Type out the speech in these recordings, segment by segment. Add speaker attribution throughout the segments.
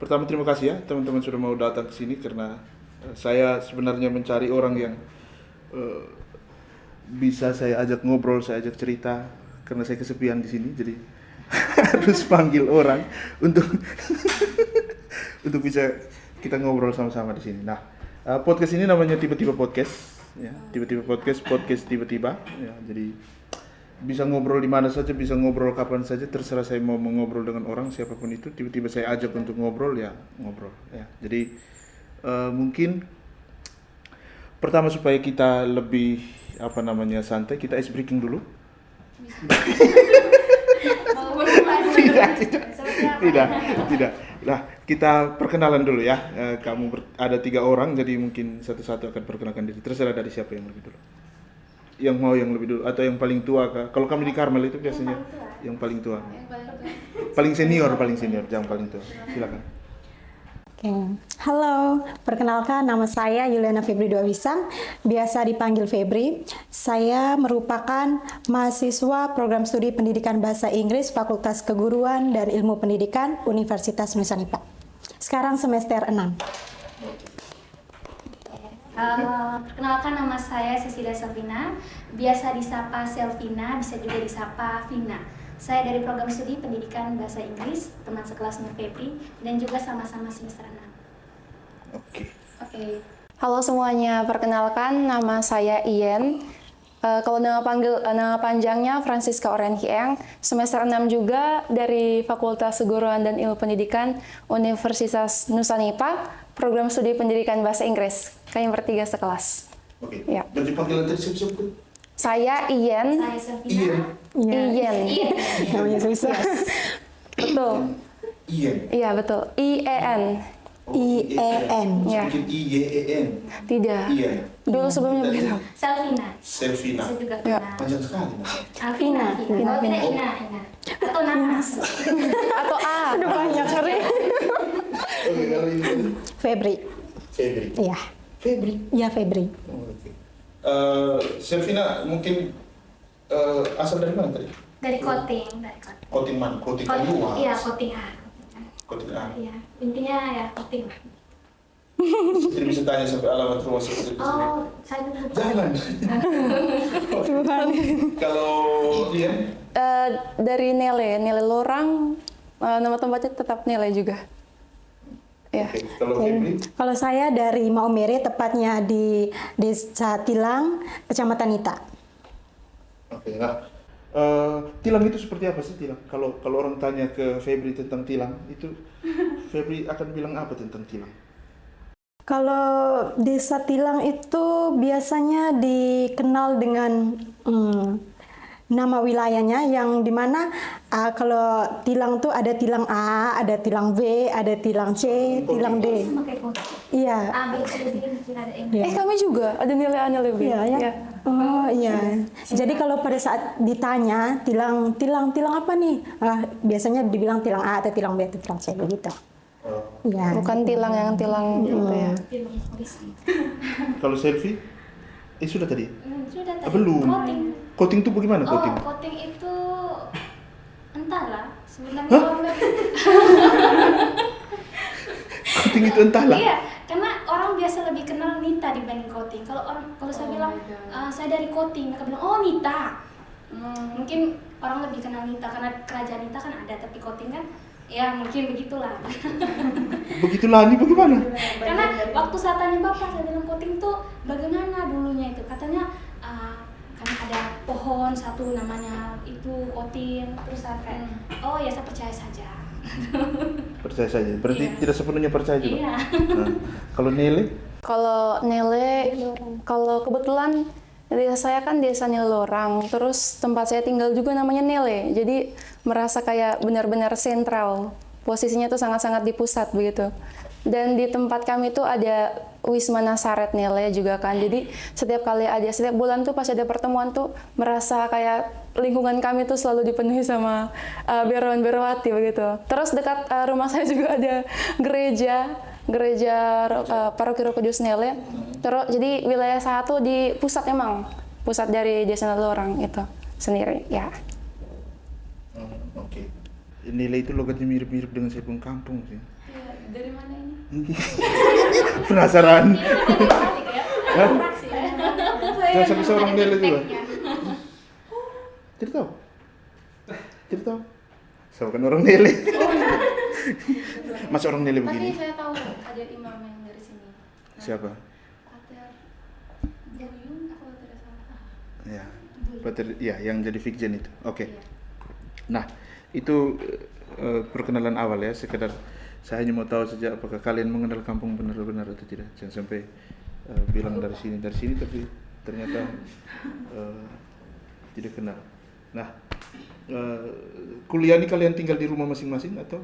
Speaker 1: Pertama terima kasih ya teman-teman sudah mau datang ke sini karena saya sebenarnya mencari orang yang bisa saya ajak ngobrol, saya ajak cerita karena saya kesepian di sini, jadi harus panggil orang untuk untuk bisa kita ngobrol sama-sama di sini. Nah, podcast ini namanya tiba-tiba podcast, ya. Tiba-tiba podcast tiba-tiba, ya. Jadi bisa ngobrol di mana saja, bisa ngobrol kapan saja, terserah saya mau ngobrol dengan orang siapapun itu, tiba-tiba saya ajak untuk ngobrol ya ngobrol, ya. Jadi mungkin pertama supaya kita lebih santai, kita ice breaking dulu. Tidak. Nah, kita perkenalan dulu ya. Ada 3 orang, jadi mungkin satu-satu akan perkenalkan diri. Terserah dari siapa yang lebih dulu. Yang mau yang lebih dulu atau yang paling tua kah? Kalau kami di Karmel itu biasanya yang paling tua. Paling senior, jangan paling tua. Silakan.
Speaker 2: Oke. Halo, perkenalkan nama saya Yuliana Febri Dwawisang, biasa dipanggil Febri. Saya merupakan mahasiswa program studi pendidikan bahasa Inggris Fakultas Keguruan dan Ilmu Pendidikan Universitas Nusa-Nipah. Sekarang semester 6.
Speaker 3: Perkenalkan nama saya Cecilia Selvina, biasa disapa Selvina, bisa juga disapa Vina. Saya dari program studi pendidikan bahasa Inggris, teman sekelasnya Febri, dan juga sama-sama semester 6.
Speaker 1: Oke.
Speaker 4: Halo semuanya, perkenalkan nama saya Ian. Kalau nama panjangnya Francisca Orenhieng, semester 6 juga dari Fakultas Keguruan dan Ilmu Pendidikan Universitas Nusa-Nipah, program studi pendidikan bahasa Inggris. Kami bertiga sekelas.
Speaker 1: Oke.
Speaker 4: Ya.
Speaker 1: Berarti panggilan tadi siapa?
Speaker 4: Saya Ian.
Speaker 3: Saya Selvina.
Speaker 4: Ian.
Speaker 2: Namanya susah.
Speaker 4: Betul.
Speaker 1: Ian.
Speaker 4: Iya betul. IEN.
Speaker 2: IEN.
Speaker 4: Ya.
Speaker 1: Mungkin IYEN.
Speaker 4: Tidak.
Speaker 1: Ian.
Speaker 4: Dulu sebelumnya begitu.
Speaker 3: Selvina.
Speaker 1: Selvina.
Speaker 3: Bisa juga
Speaker 4: Ya.
Speaker 3: Vina.
Speaker 1: Panjang sekali, Mas.
Speaker 3: Vina. Oh tidak Ina. Atau Nanas.
Speaker 4: Atau A.
Speaker 2: Aduh banyak ngeri.
Speaker 1: Oke, kalau ini
Speaker 2: Febri.
Speaker 1: Febri.
Speaker 2: Iya.
Speaker 1: Febri.
Speaker 2: Iya Febri.
Speaker 1: Oh, oke. Selvina mungkin asal dari mana tadi?
Speaker 3: Dari Koting.
Speaker 1: Koting mana? Koting luar.
Speaker 3: Iya, Koting A.
Speaker 1: Koting A.
Speaker 3: Iya, intinya ya Koting.
Speaker 1: Jadi bisa tanya sampai alamat rumah seperti itu.
Speaker 3: Oh, saya lupa.
Speaker 1: Jangan.
Speaker 2: Tuhan.
Speaker 1: Kalau Ian,
Speaker 4: Dari Nele Lorang, nama tempatnya tetap Nele juga. Ya.
Speaker 1: oke. Kalau Febri,
Speaker 2: Kalau saya dari Maumere, tepatnya di Desa Tilang, Kecamatan Nita.
Speaker 1: oke. Nah, tilang itu seperti apa sih tilang? Kalau orang tanya ke Febri tentang tilang, itu Febri akan bilang apa tentang tilang?
Speaker 2: Kalau Desa Tilang itu biasanya dikenal dengan nama wilayahnya, yang dimana kalau tilang tuh ada tilang A, ada tilang B, ada tilang C, tilang D.
Speaker 3: Sama kayak Koting.
Speaker 2: Iya.
Speaker 3: A, B, C, D, E, tidak ada yang.
Speaker 2: Iya.
Speaker 4: Kami juga ada nilai A, nilai B.
Speaker 2: Iya ya.
Speaker 4: Ya.
Speaker 2: Oh iya. Jadi kalau pada saat ditanya tilang apa nih? Biasanya dibilang tilang A atau tilang B atau tilang C begitu. Iya.
Speaker 4: Bukan tilang yang tilang gitu ya.
Speaker 3: Film polisi.
Speaker 1: Kalau selfie, sudah tadi?
Speaker 3: Sudah tadi.
Speaker 1: Belum.
Speaker 3: Koting.
Speaker 1: Coating itu bagaimana
Speaker 3: Oh,
Speaker 1: coating?
Speaker 3: Koting itu entahlah. Sebenarnya
Speaker 1: Hah?
Speaker 3: orang
Speaker 1: Coating itu entahlah.
Speaker 3: Iya, karena orang biasa lebih kenal Nita dibanding Koting. Kalau saya bilang saya dari Koting, mereka bilang oh Nita. Mungkin orang lebih kenal Nita karena kerajaan Nita kan ada, tapi Koting kan ya mungkin begitulah.
Speaker 1: Begitulah ini bagaimana?
Speaker 3: Karena waktu saya tanya bapak, saya bilang Koting tuh bagaimana dulunya itu, katanya karena ada pohon satu namanya itu Koting, terus saya kayak oh ya saya percaya saja.
Speaker 1: Percaya saja. Berarti
Speaker 3: Iya.
Speaker 1: tidak sepenuhnya percaya juga.
Speaker 3: Iya.
Speaker 1: Nah, kalau Nele,
Speaker 4: Kalau Nele, kalau kebetulan desa saya kan desa Nele Lorang, terus tempat saya tinggal juga namanya Nele, jadi merasa kayak benar-benar sentral, posisinya tuh sangat-sangat di pusat begitu. Dan di tempat kami tuh ada Wisma Nasaret Nele juga kan, jadi setiap bulan tuh pas ada pertemuan tuh merasa kayak lingkungan kami tuh selalu dipenuhi sama Berwati begitu. Terus dekat rumah saya juga ada gereja Paroki Roh Kudus Nele. Terus jadi wilayah saya tuh di pusat, emang pusat dari desa Nele Lorang itu sendiri ya.
Speaker 1: oke. Nele itu logatnya mirip-mirip dengan Sepung Kampung sih.
Speaker 4: Dari mana ini?
Speaker 1: Penasaran?
Speaker 3: Ini ada di ya.
Speaker 1: Hah?
Speaker 3: Fraksi ya.
Speaker 1: Jangan sampai seorang
Speaker 3: Ada
Speaker 1: Nele juga.
Speaker 3: tag-nya.
Speaker 1: Tidak tahu? Tidak tahu? Saya bukan orang Nele. Masa orang Nele
Speaker 4: Tapi
Speaker 1: begini?
Speaker 4: saya tahu ada imam yang dari sini.
Speaker 1: Siapa?
Speaker 4: Pater Buyung kalau tidak salah.
Speaker 1: Ya, ya yang jadi Fikjen itu. Oke.
Speaker 4: Iya.
Speaker 1: Nah, itu perkenalan awal ya. Sekedar saya hanya mau tahu saja apakah kalian mengenal kampung benar-benar atau tidak. Jangan sampai bilang dari sini tapi ternyata tidak kenal. Nah, kuliah ini kalian tinggal di rumah masing-masing atau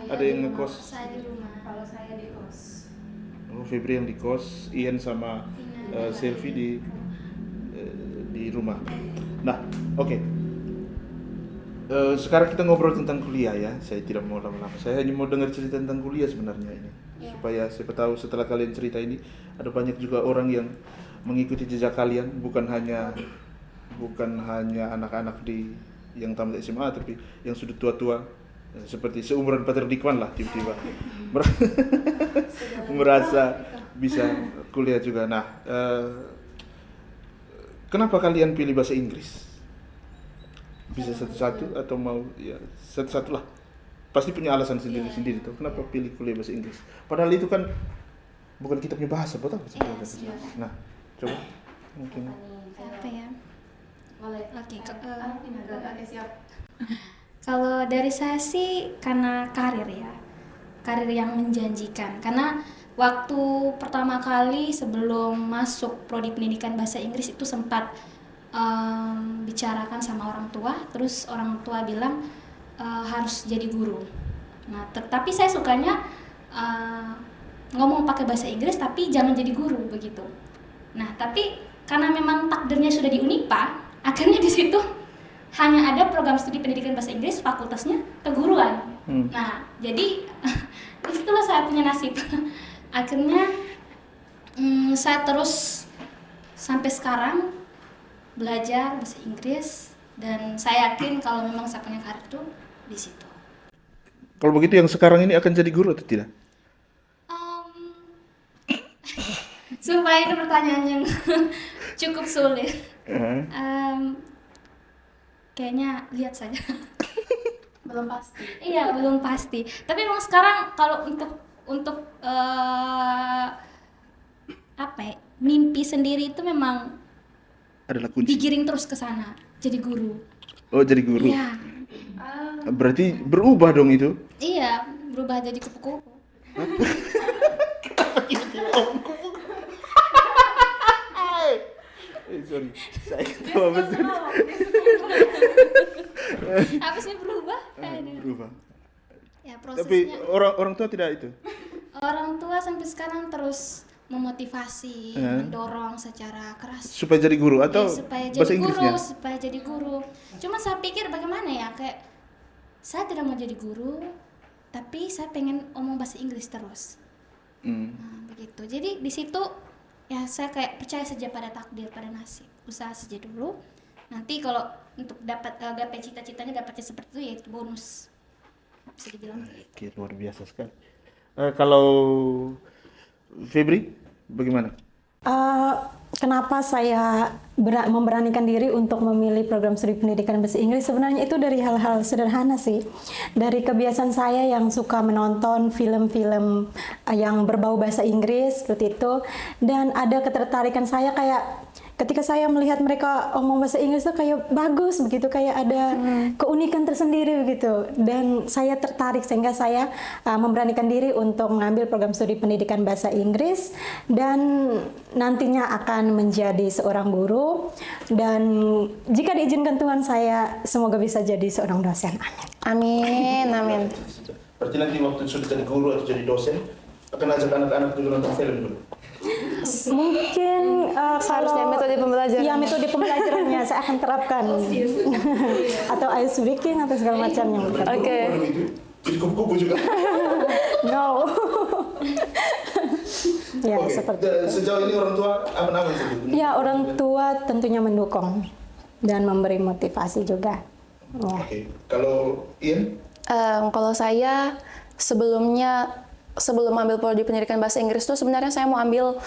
Speaker 1: ada yang ngekos?
Speaker 3: Saya di rumah.
Speaker 4: Kalau saya di kos.
Speaker 1: Oh, Febri yang di kos, Ian sama Selvi di rumah. Nah, oke. Sekarang kita ngobrol tentang kuliah ya. Saya tidak mau lama-lama. Saya hanya mau dengar cerita tentang kuliah sebenarnya ini. Supaya siapa tahu setelah kalian cerita ini ada banyak juga orang yang mengikuti jejak kalian, bukan hanya anak-anak yang tamat SMA, tapi yang sudah tua-tua seperti seumuran Pater Dikwan lah tiba-tiba merasa bisa kuliah juga. Nah, kenapa kalian pilih bahasa Inggris? Bisa satu-satu atau mau ya satu-satu lah. Pasti punya alasan sendiri-sendiri tuh. Kenapa pilih kuliah bahasa Inggris? Padahal itu kan bukan kita punya bahasa, betul? Nah, coba mungkin.
Speaker 3: Apa ya? Oke,
Speaker 4: Oke, siap.
Speaker 3: kalau dari saya sih karena karir ya, karir yang menjanjikan. Karena waktu pertama kali sebelum masuk prodi pendidikan bahasa Inggris itu sempat bicarakan sama orang tua, terus orang tua bilang harus jadi guru. Nah, tapi saya sukanya ngomong pakai bahasa Inggris tapi jangan jadi guru begitu. Nah, tapi karena memang takdirnya sudah di Unipa, akhirnya di situ hanya ada program studi pendidikan bahasa Inggris, fakultasnya keguruan. Nah, jadi disitulah saya punya nasib. Akhirnya saya terus sampai sekarang belajar bahasa Inggris dan saya yakin kalau memang saya punya karir itu di situ.
Speaker 1: Kalau begitu yang sekarang ini akan jadi guru atau tidak?
Speaker 3: Sumpah ini pertanyaan yang cukup sulit. Kayaknya lihat saja.
Speaker 4: Belum pasti.
Speaker 3: Iya, belum pasti. Tapi memang sekarang kalau untuk apa ya, mimpi sendiri itu memang
Speaker 1: Adalah kunci.
Speaker 3: digiring terus ke sana, jadi guru.
Speaker 1: Oh, jadi guru.
Speaker 3: Iya.
Speaker 1: Berarti berubah dong itu.
Speaker 3: Iya, berubah jadi kupu-kupu.
Speaker 1: Sorry, saya ketawa betul.
Speaker 3: Apa sih berubah?
Speaker 1: Berubah.
Speaker 3: Ya,
Speaker 1: Tapi
Speaker 3: prosesnya.
Speaker 1: orang tua tidak itu.
Speaker 3: Orang tua sampai sekarang terus memotivasi, mendorong secara keras.
Speaker 1: Supaya jadi guru atau
Speaker 3: Ya, supaya
Speaker 1: bahasa
Speaker 3: jadi
Speaker 1: Inggrisnya?
Speaker 3: guru, supaya jadi guru. Cuma saya pikir bagaimana ya, kayak saya tidak mau jadi guru, tapi saya pengen omong bahasa Inggris terus. Nah, begitu. Jadi di situ ya saya kayak percaya saja pada takdir, pada nasib. Usaha saja dulu. Nanti kalau untuk dapat gapai cita-citanya dapatnya seperti itu ya itu bonus. Bisa dibilang gitu.
Speaker 1: Oke, luar biasa sekali. Kalau Febri, bagaimana?
Speaker 2: Kenapa saya memberanikan diri untuk memilih program studi pendidikan bahasa Inggris? Sebenarnya itu dari hal-hal sederhana sih. Dari kebiasaan saya yang suka menonton film-film yang berbau bahasa Inggris seperti itu. Dan ada ketertarikan saya kayak ketika saya melihat mereka ngomong bahasa Inggris tuh kayak bagus begitu, kayak ada keunikan tersendiri begitu. Dan saya tertarik sehingga saya memberanikan diri untuk mengambil program studi pendidikan bahasa Inggris dan nantinya akan menjadi seorang guru, dan jika diizinkan Tuhan saya semoga bisa jadi seorang dosen. Amin.
Speaker 4: Amin, amin.
Speaker 1: Berarti nanti waktu sudah jadi guru atau jadi dosen, akan ajak anak-anak juga nonton film dulu?
Speaker 2: Mungkin
Speaker 4: Seharusnya metode pembelajaran.
Speaker 2: ya metode pembelajarannya saya akan terapkan atau ice breaking atau segala macamnya.
Speaker 4: Oke.
Speaker 1: Jadi kupu-kupu juga.
Speaker 2: No. Ya,
Speaker 1: Oke,
Speaker 2: seperti itu.
Speaker 1: sejauh ini orang tua aman-aman saja?
Speaker 2: Ya, orang tua tentunya mendukung dan memberi motivasi juga. Ya.
Speaker 1: Oke, kalau Ian?
Speaker 4: Kalau saya sebelumnya sebelum ambil prodi pendidikan bahasa Inggris tuh sebenarnya saya mau ambil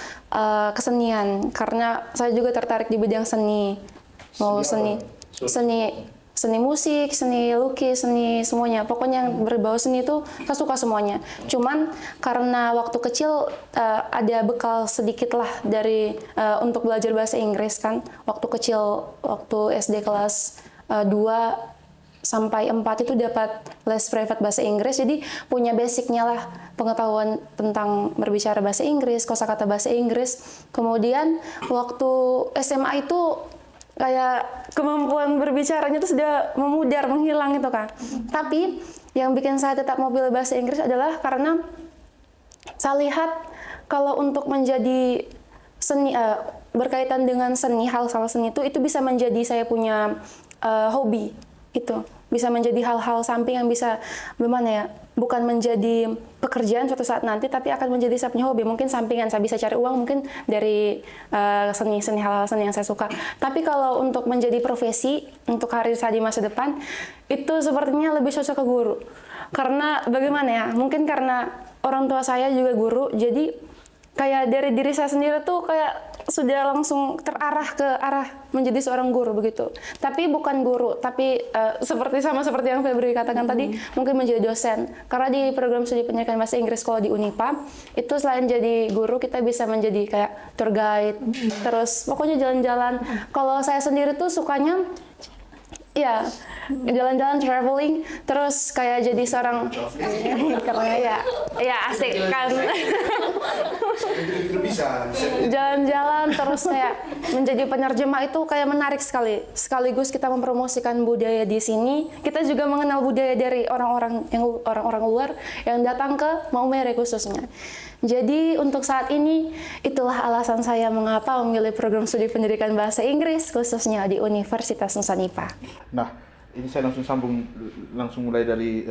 Speaker 4: kesenian karena saya juga tertarik di bidang seni. Mau seni musik, seni lukis, seni semuanya. Pokoknya yang berbau seni itu saya suka semuanya. Cuman karena waktu kecil ada bekal sedikit lah dari untuk belajar bahasa Inggris kan. Waktu kecil, waktu SD kelas 2 sampai 4 itu dapat les private bahasa Inggris, jadi punya basicnya lah, pengetahuan tentang berbicara bahasa Inggris, kosakata bahasa Inggris. Kemudian waktu SMA itu kayak kemampuan berbicaranya itu sudah memudar, menghilang itu kan. Tapi yang bikin saya tetap mau pilih bahasa Inggris adalah karena saya lihat kalau untuk menjadi seni, berkaitan dengan seni, hal-hal seni itu bisa menjadi saya punya hobi. Itu bisa menjadi hal-hal samping yang bisa gimana ya, bukan menjadi pekerjaan suatu saat nanti, tapi akan menjadi saya punya hobi, mungkin sampingan, saya bisa cari uang mungkin dari seni hal-hal seni yang saya suka. Tapi kalau untuk menjadi profesi untuk karir saya di masa depan itu sepertinya lebih cocok ke guru, karena bagaimana ya, mungkin karena orang tua saya juga guru, jadi kayak dari diri saya sendiri tuh kayak sudah langsung terarah ke arah menjadi seorang guru begitu. Tapi bukan guru, tapi seperti yang Febri katakan tadi, mungkin menjadi dosen. Karena di program studi pendidikan bahasa Inggris kalau di Unipa, itu selain jadi guru, kita bisa menjadi kayak tour guide, terus pokoknya jalan-jalan. Kalau saya sendiri tuh sukanya ya jalan-jalan, traveling, terus kayak jadi seorang ya asik kan. Jalan-jalan terus kayak menjadi penerjemah itu kayak menarik sekali. Sekaligus kita mempromosikan budaya di sini, kita juga mengenal budaya dari orang-orang luar yang datang ke Maumere khususnya. Jadi untuk saat ini itulah alasan saya mengapa memilih program studi pendidikan bahasa Inggris khususnya di Universitas Nusa Nipah.
Speaker 1: Nah, ini saya langsung mulai dari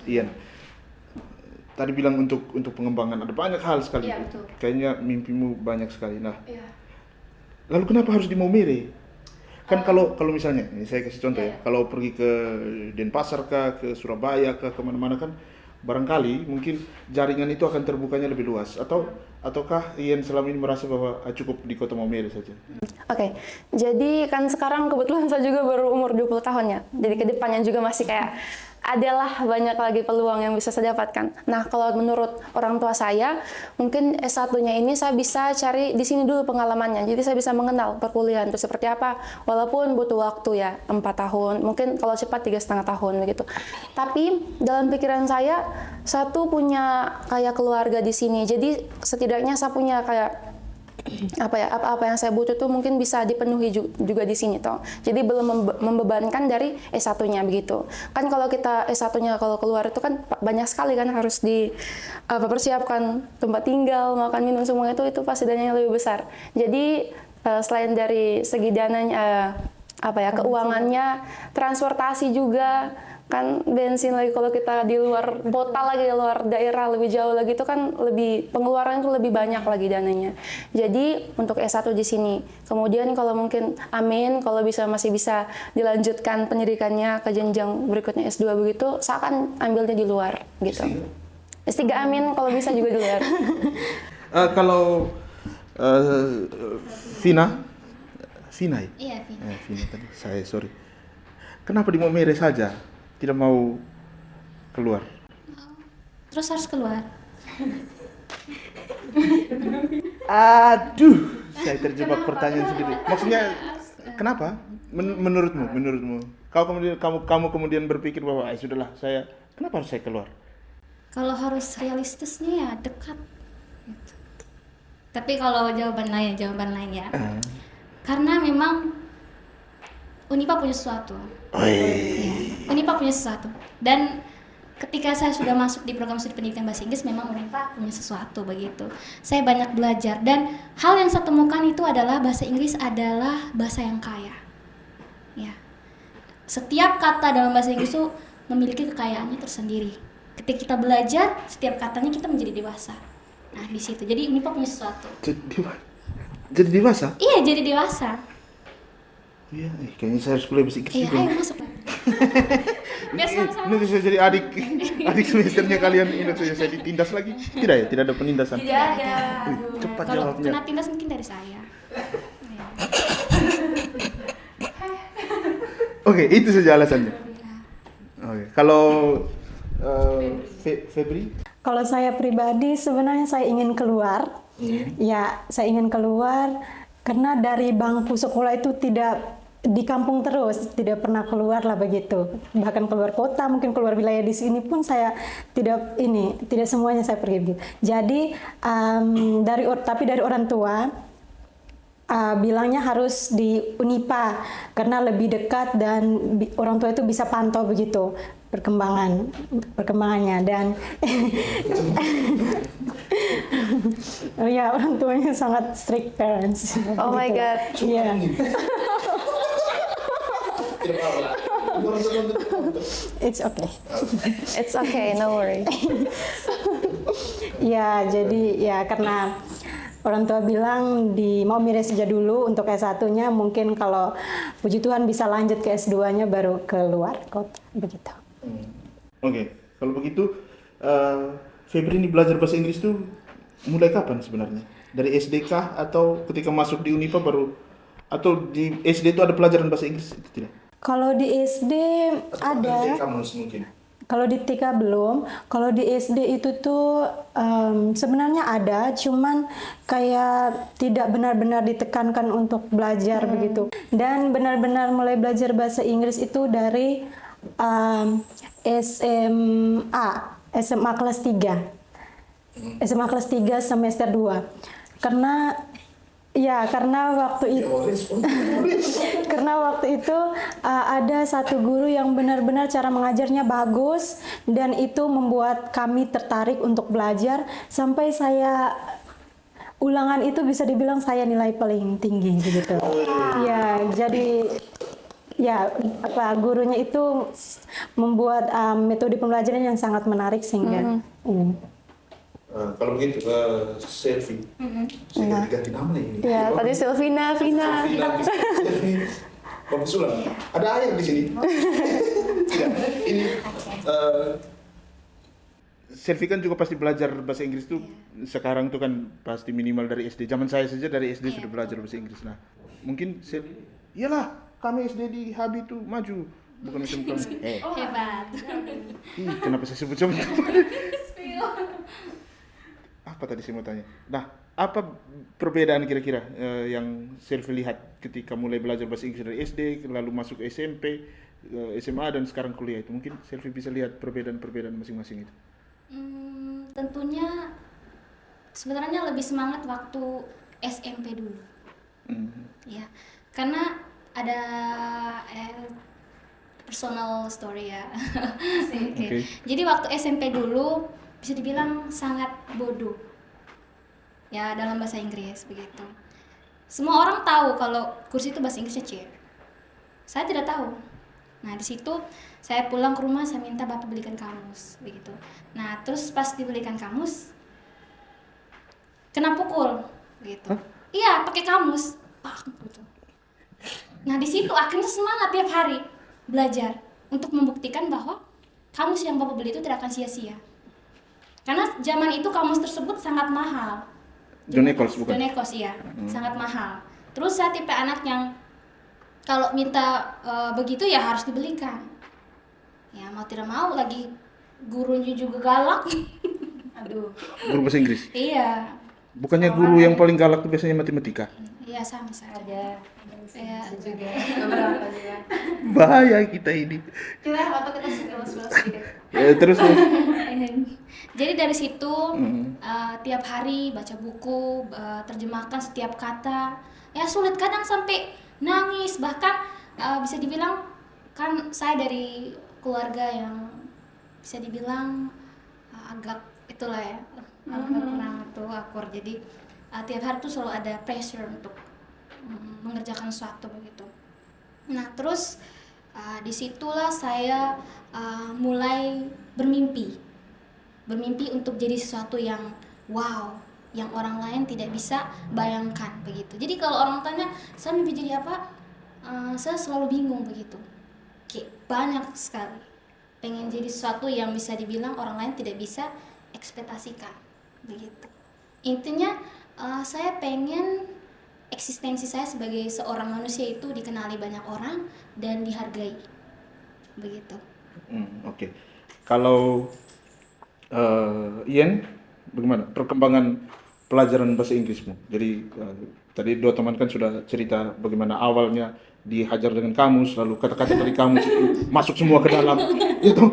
Speaker 1: Ian. Tadi bilang untuk pengembangan ada banyak hal sekali.
Speaker 3: Iya, betul.
Speaker 1: Kayaknya mimpimu banyak sekali. Nah, lalu kenapa harus di Maumere? Kan kalau misalnya, ini saya kasih contoh ya, kalau pergi ke Denpasar kah, ke Surabaya kah, kemana-mana kan, barangkali mungkin jaringan itu akan terbukanya lebih luas, ataukah Ian selama ini merasa bahwa cukup di kota Maumere saja?
Speaker 4: Oke, jadi kan sekarang kebetulan saya juga baru umur 20 tahun ya, jadi kedepannya juga masih kayak adalah banyak lagi peluang yang bisa saya dapatkan. Nah, kalau menurut orang tua saya, mungkin S1-nya ini saya bisa cari di sini dulu pengalamannya. Jadi saya bisa mengenal perkuliahan itu seperti apa, walaupun butuh waktu ya 4 tahun, mungkin kalau cepat 3,5 tahun begitu. Tapi dalam pikiran saya tuh punya kayak keluarga di sini. Jadi setidaknya saya punya kayak apa yang saya butuh tuh mungkin bisa dipenuhi juga di sini toh. Jadi belum membebankan dari S1-nya begitu. Kan kalau kita S1-nya kalau keluar itu kan banyak sekali kan harus persiapkan tempat tinggal, makan minum semua itu pasti dananya lebih besar. Jadi selain dari segi dananya keuangannya, transportasi juga kan, bensin lagi kalau kita di luar kota lagi, di luar daerah lebih jauh lagi itu kan lebih pengeluaran itu lebih banyak lagi dananya. Jadi untuk S1 di sini. Kemudian kalau mungkin amin kalau masih bisa dilanjutkan pendidikannya ke jenjang berikutnya S2 begitu, saya akan ambilnya di luar gitu. S3 amin kalau bisa juga di luar.
Speaker 1: Kalau Vina ya?
Speaker 3: Iya, Vina.
Speaker 1: Vina tadi, sorry. Kenapa di Maumere saja? Tidak mau keluar?
Speaker 3: Terus harus keluar.
Speaker 1: Aduh, saya terjebak pertanyaan sendiri. Maksudnya, kenapa? Menurutmu? Kamu kemudian berpikir bahwa sudahlah, kenapa harus saya keluar?
Speaker 3: Kalau harus realistisnya ya dekat. Gitu. Tapi kalau jawaban lain ya. Karena memang Unipa punya sesuatu. Ya, Unipa punya sesuatu. Dan ketika saya sudah masuk di program studi pendidikan bahasa Inggris, memang Unipa punya sesuatu begitu. Saya banyak belajar dan hal yang saya temukan itu adalah bahasa Inggris adalah bahasa yang kaya. Ya. Setiap kata dalam bahasa Inggris itu memiliki kekayaannya tersendiri. Ketika kita belajar, setiap katanya kita menjadi dewasa. Nah, di situ. Jadi Unipa punya sesuatu.
Speaker 1: Jadi dewasa?
Speaker 3: Iya, jadi dewasa.
Speaker 1: Iya, kayaknya saya harus kuliah bahasa Inggris.
Speaker 3: Iya, ayo masuk. Biar sama-sama.
Speaker 1: Ini bisa jadi adik semesternya kalian ini saja saya ditindas lagi. Tidak ya, tidak ada penindasan.
Speaker 3: Tidak ada.
Speaker 1: Wih, cepat
Speaker 3: Kalau
Speaker 1: jawabnya.
Speaker 3: kena tindas mungkin dari saya.
Speaker 1: Oke, itu saja alasannya. Oke, kalau Febri?
Speaker 2: Kalau saya pribadi sebenarnya saya ingin keluar. Ya, saya ingin keluar karena dari bangku sekolah itu tidak di kampung terus, tidak pernah keluar lah begitu. Bahkan keluar kota, mungkin keluar wilayah di sini pun saya tidak semuanya saya pergi begitu. Jadi tapi dari orang tua bilangnya harus di Unipa karena lebih dekat dan orang tua itu bisa pantau begitu perkembangannya dan oh ya, orang tuanya sangat strict parents.
Speaker 4: Oh my God.
Speaker 2: Iya. It's okay.
Speaker 4: It's okay, no worry.
Speaker 2: Ya, jadi ya karena orang tua bilang mau miris saja dulu untuk S1-nya, mungkin kalau puji Tuhan bisa lanjut ke S2-nya baru keluar kota begitu.
Speaker 1: Oke, kalau begitu Febri ini belajar bahasa Inggris tuh mulai kapan sebenarnya? Dari SD kah atau ketika masuk di Unipa baru, atau di SD itu ada pelajaran bahasa Inggris itu tidak?
Speaker 2: Kalau di SD ada.
Speaker 1: Kamus mungkin.
Speaker 2: Kalau di TK belum. Kalau di SD itu tuh sebenarnya ada, cuman kayak tidak benar-benar ditekankan untuk belajar begitu. Dan benar-benar mulai belajar bahasa Inggris itu dari SMA kelas 3. SMA kelas 3 semester 2. Karena waktu itu ada satu guru yang benar-benar cara mengajarnya bagus dan itu membuat kami tertarik untuk belajar sampai saya ulangan itu bisa dibilang saya nilai paling tinggi begitu. Ya, jadi gurunya itu membuat metode pembelajaran yang sangat menarik sehingga
Speaker 1: Kalau begitu Selfie, saya ganti nama nih.
Speaker 4: Ya, tadi Vina.
Speaker 1: Selfie, Bagus ulang. Ada air di sini. Tidak, ini Selfie kan juga pasti belajar bahasa Inggris tuh sekarang tuh kan pasti minimal dari SD. Zaman saya saja dari SD sudah belajar bahasa Inggris. Nah, mungkin iyalah kami SD di Habi tuh maju, bukan macam kamu.
Speaker 3: Hebat.
Speaker 1: Ih, kenapa saya sebut-sebut? Apa tadi saya mau tanya? Nah, apa perbedaan kira-kira yang Selfie lihat ketika mulai belajar bahasa Inggris dari SD, lalu masuk SMP, SMA dan sekarang kuliah itu? Mungkin Selfie bisa lihat perbedaan-perbedaan masing-masing itu.
Speaker 3: Tentunya sebenarnya lebih semangat waktu SMP dulu. Ya, karena ada personal story ya. Okay. Jadi waktu SMP dulu bisa dibilang sangat bodoh ya dalam bahasa Inggris begitu. Semua orang tahu kalau kursi itu bahasa Inggrisnya chair. Saya tidak tahu. Nah di situ saya pulang ke rumah, saya minta bapak belikan kamus begitu. Nah terus pas dibelikan kamus kena pukul gitu. Iya pakai kamus pak gitu. Nah di situ akhirnya semangat tiap hari belajar untuk membuktikan bahwa kamus yang bapak beli itu tidak akan sia-sia. Karena zaman itu kamus tersebut sangat mahal.
Speaker 1: John Eccles bukan?
Speaker 3: John Eccles iya, sangat mahal. Terus saya tipe anak yang kalau minta begitu ya harus dibelikan. Ya mau tidak mau lagi gurunya juga galak. Aduh.
Speaker 1: Guru bahasa Inggris?
Speaker 3: Iya.
Speaker 1: Bukannya guru yang paling galak itu biasanya matematika?
Speaker 3: Iya sama saja. Iya juga.
Speaker 1: Bahaya kita ini.
Speaker 3: Kita sedikit.
Speaker 1: Terus.
Speaker 3: Jadi dari situ tiap hari baca buku, terjemahkan setiap kata. Ya sulit kadang sampai nangis, bahkan bisa dibilang kan saya dari keluarga yang bisa dibilang agak itulah ya, agak kurang tuh akur. Jadi tiap hari tuh selalu ada pressure untuk mengerjakan sesuatu begitu. Nah terus disitulah saya mulai bermimpi untuk jadi sesuatu yang wow, yang orang lain tidak bisa bayangkan begitu. Jadi kalau orang tanya saya mimpi jadi apa, saya selalu bingung begitu. Kayak banyak sekali. pengen jadi sesuatu yang bisa dibilang orang lain tidak bisa ekspektasikan, begitu. Intinya saya pengen eksistensi saya sebagai seorang manusia itu dikenali banyak orang dan dihargai, begitu.
Speaker 1: Oke. Kalau Ian, bagaimana perkembangan pelajaran bahasa Inggrismu? Jadi tadi dua teman kan sudah cerita bagaimana awalnya dihajar dengan kamus, lalu kata-kata dari kamus itu masuk semua ke dalam, itu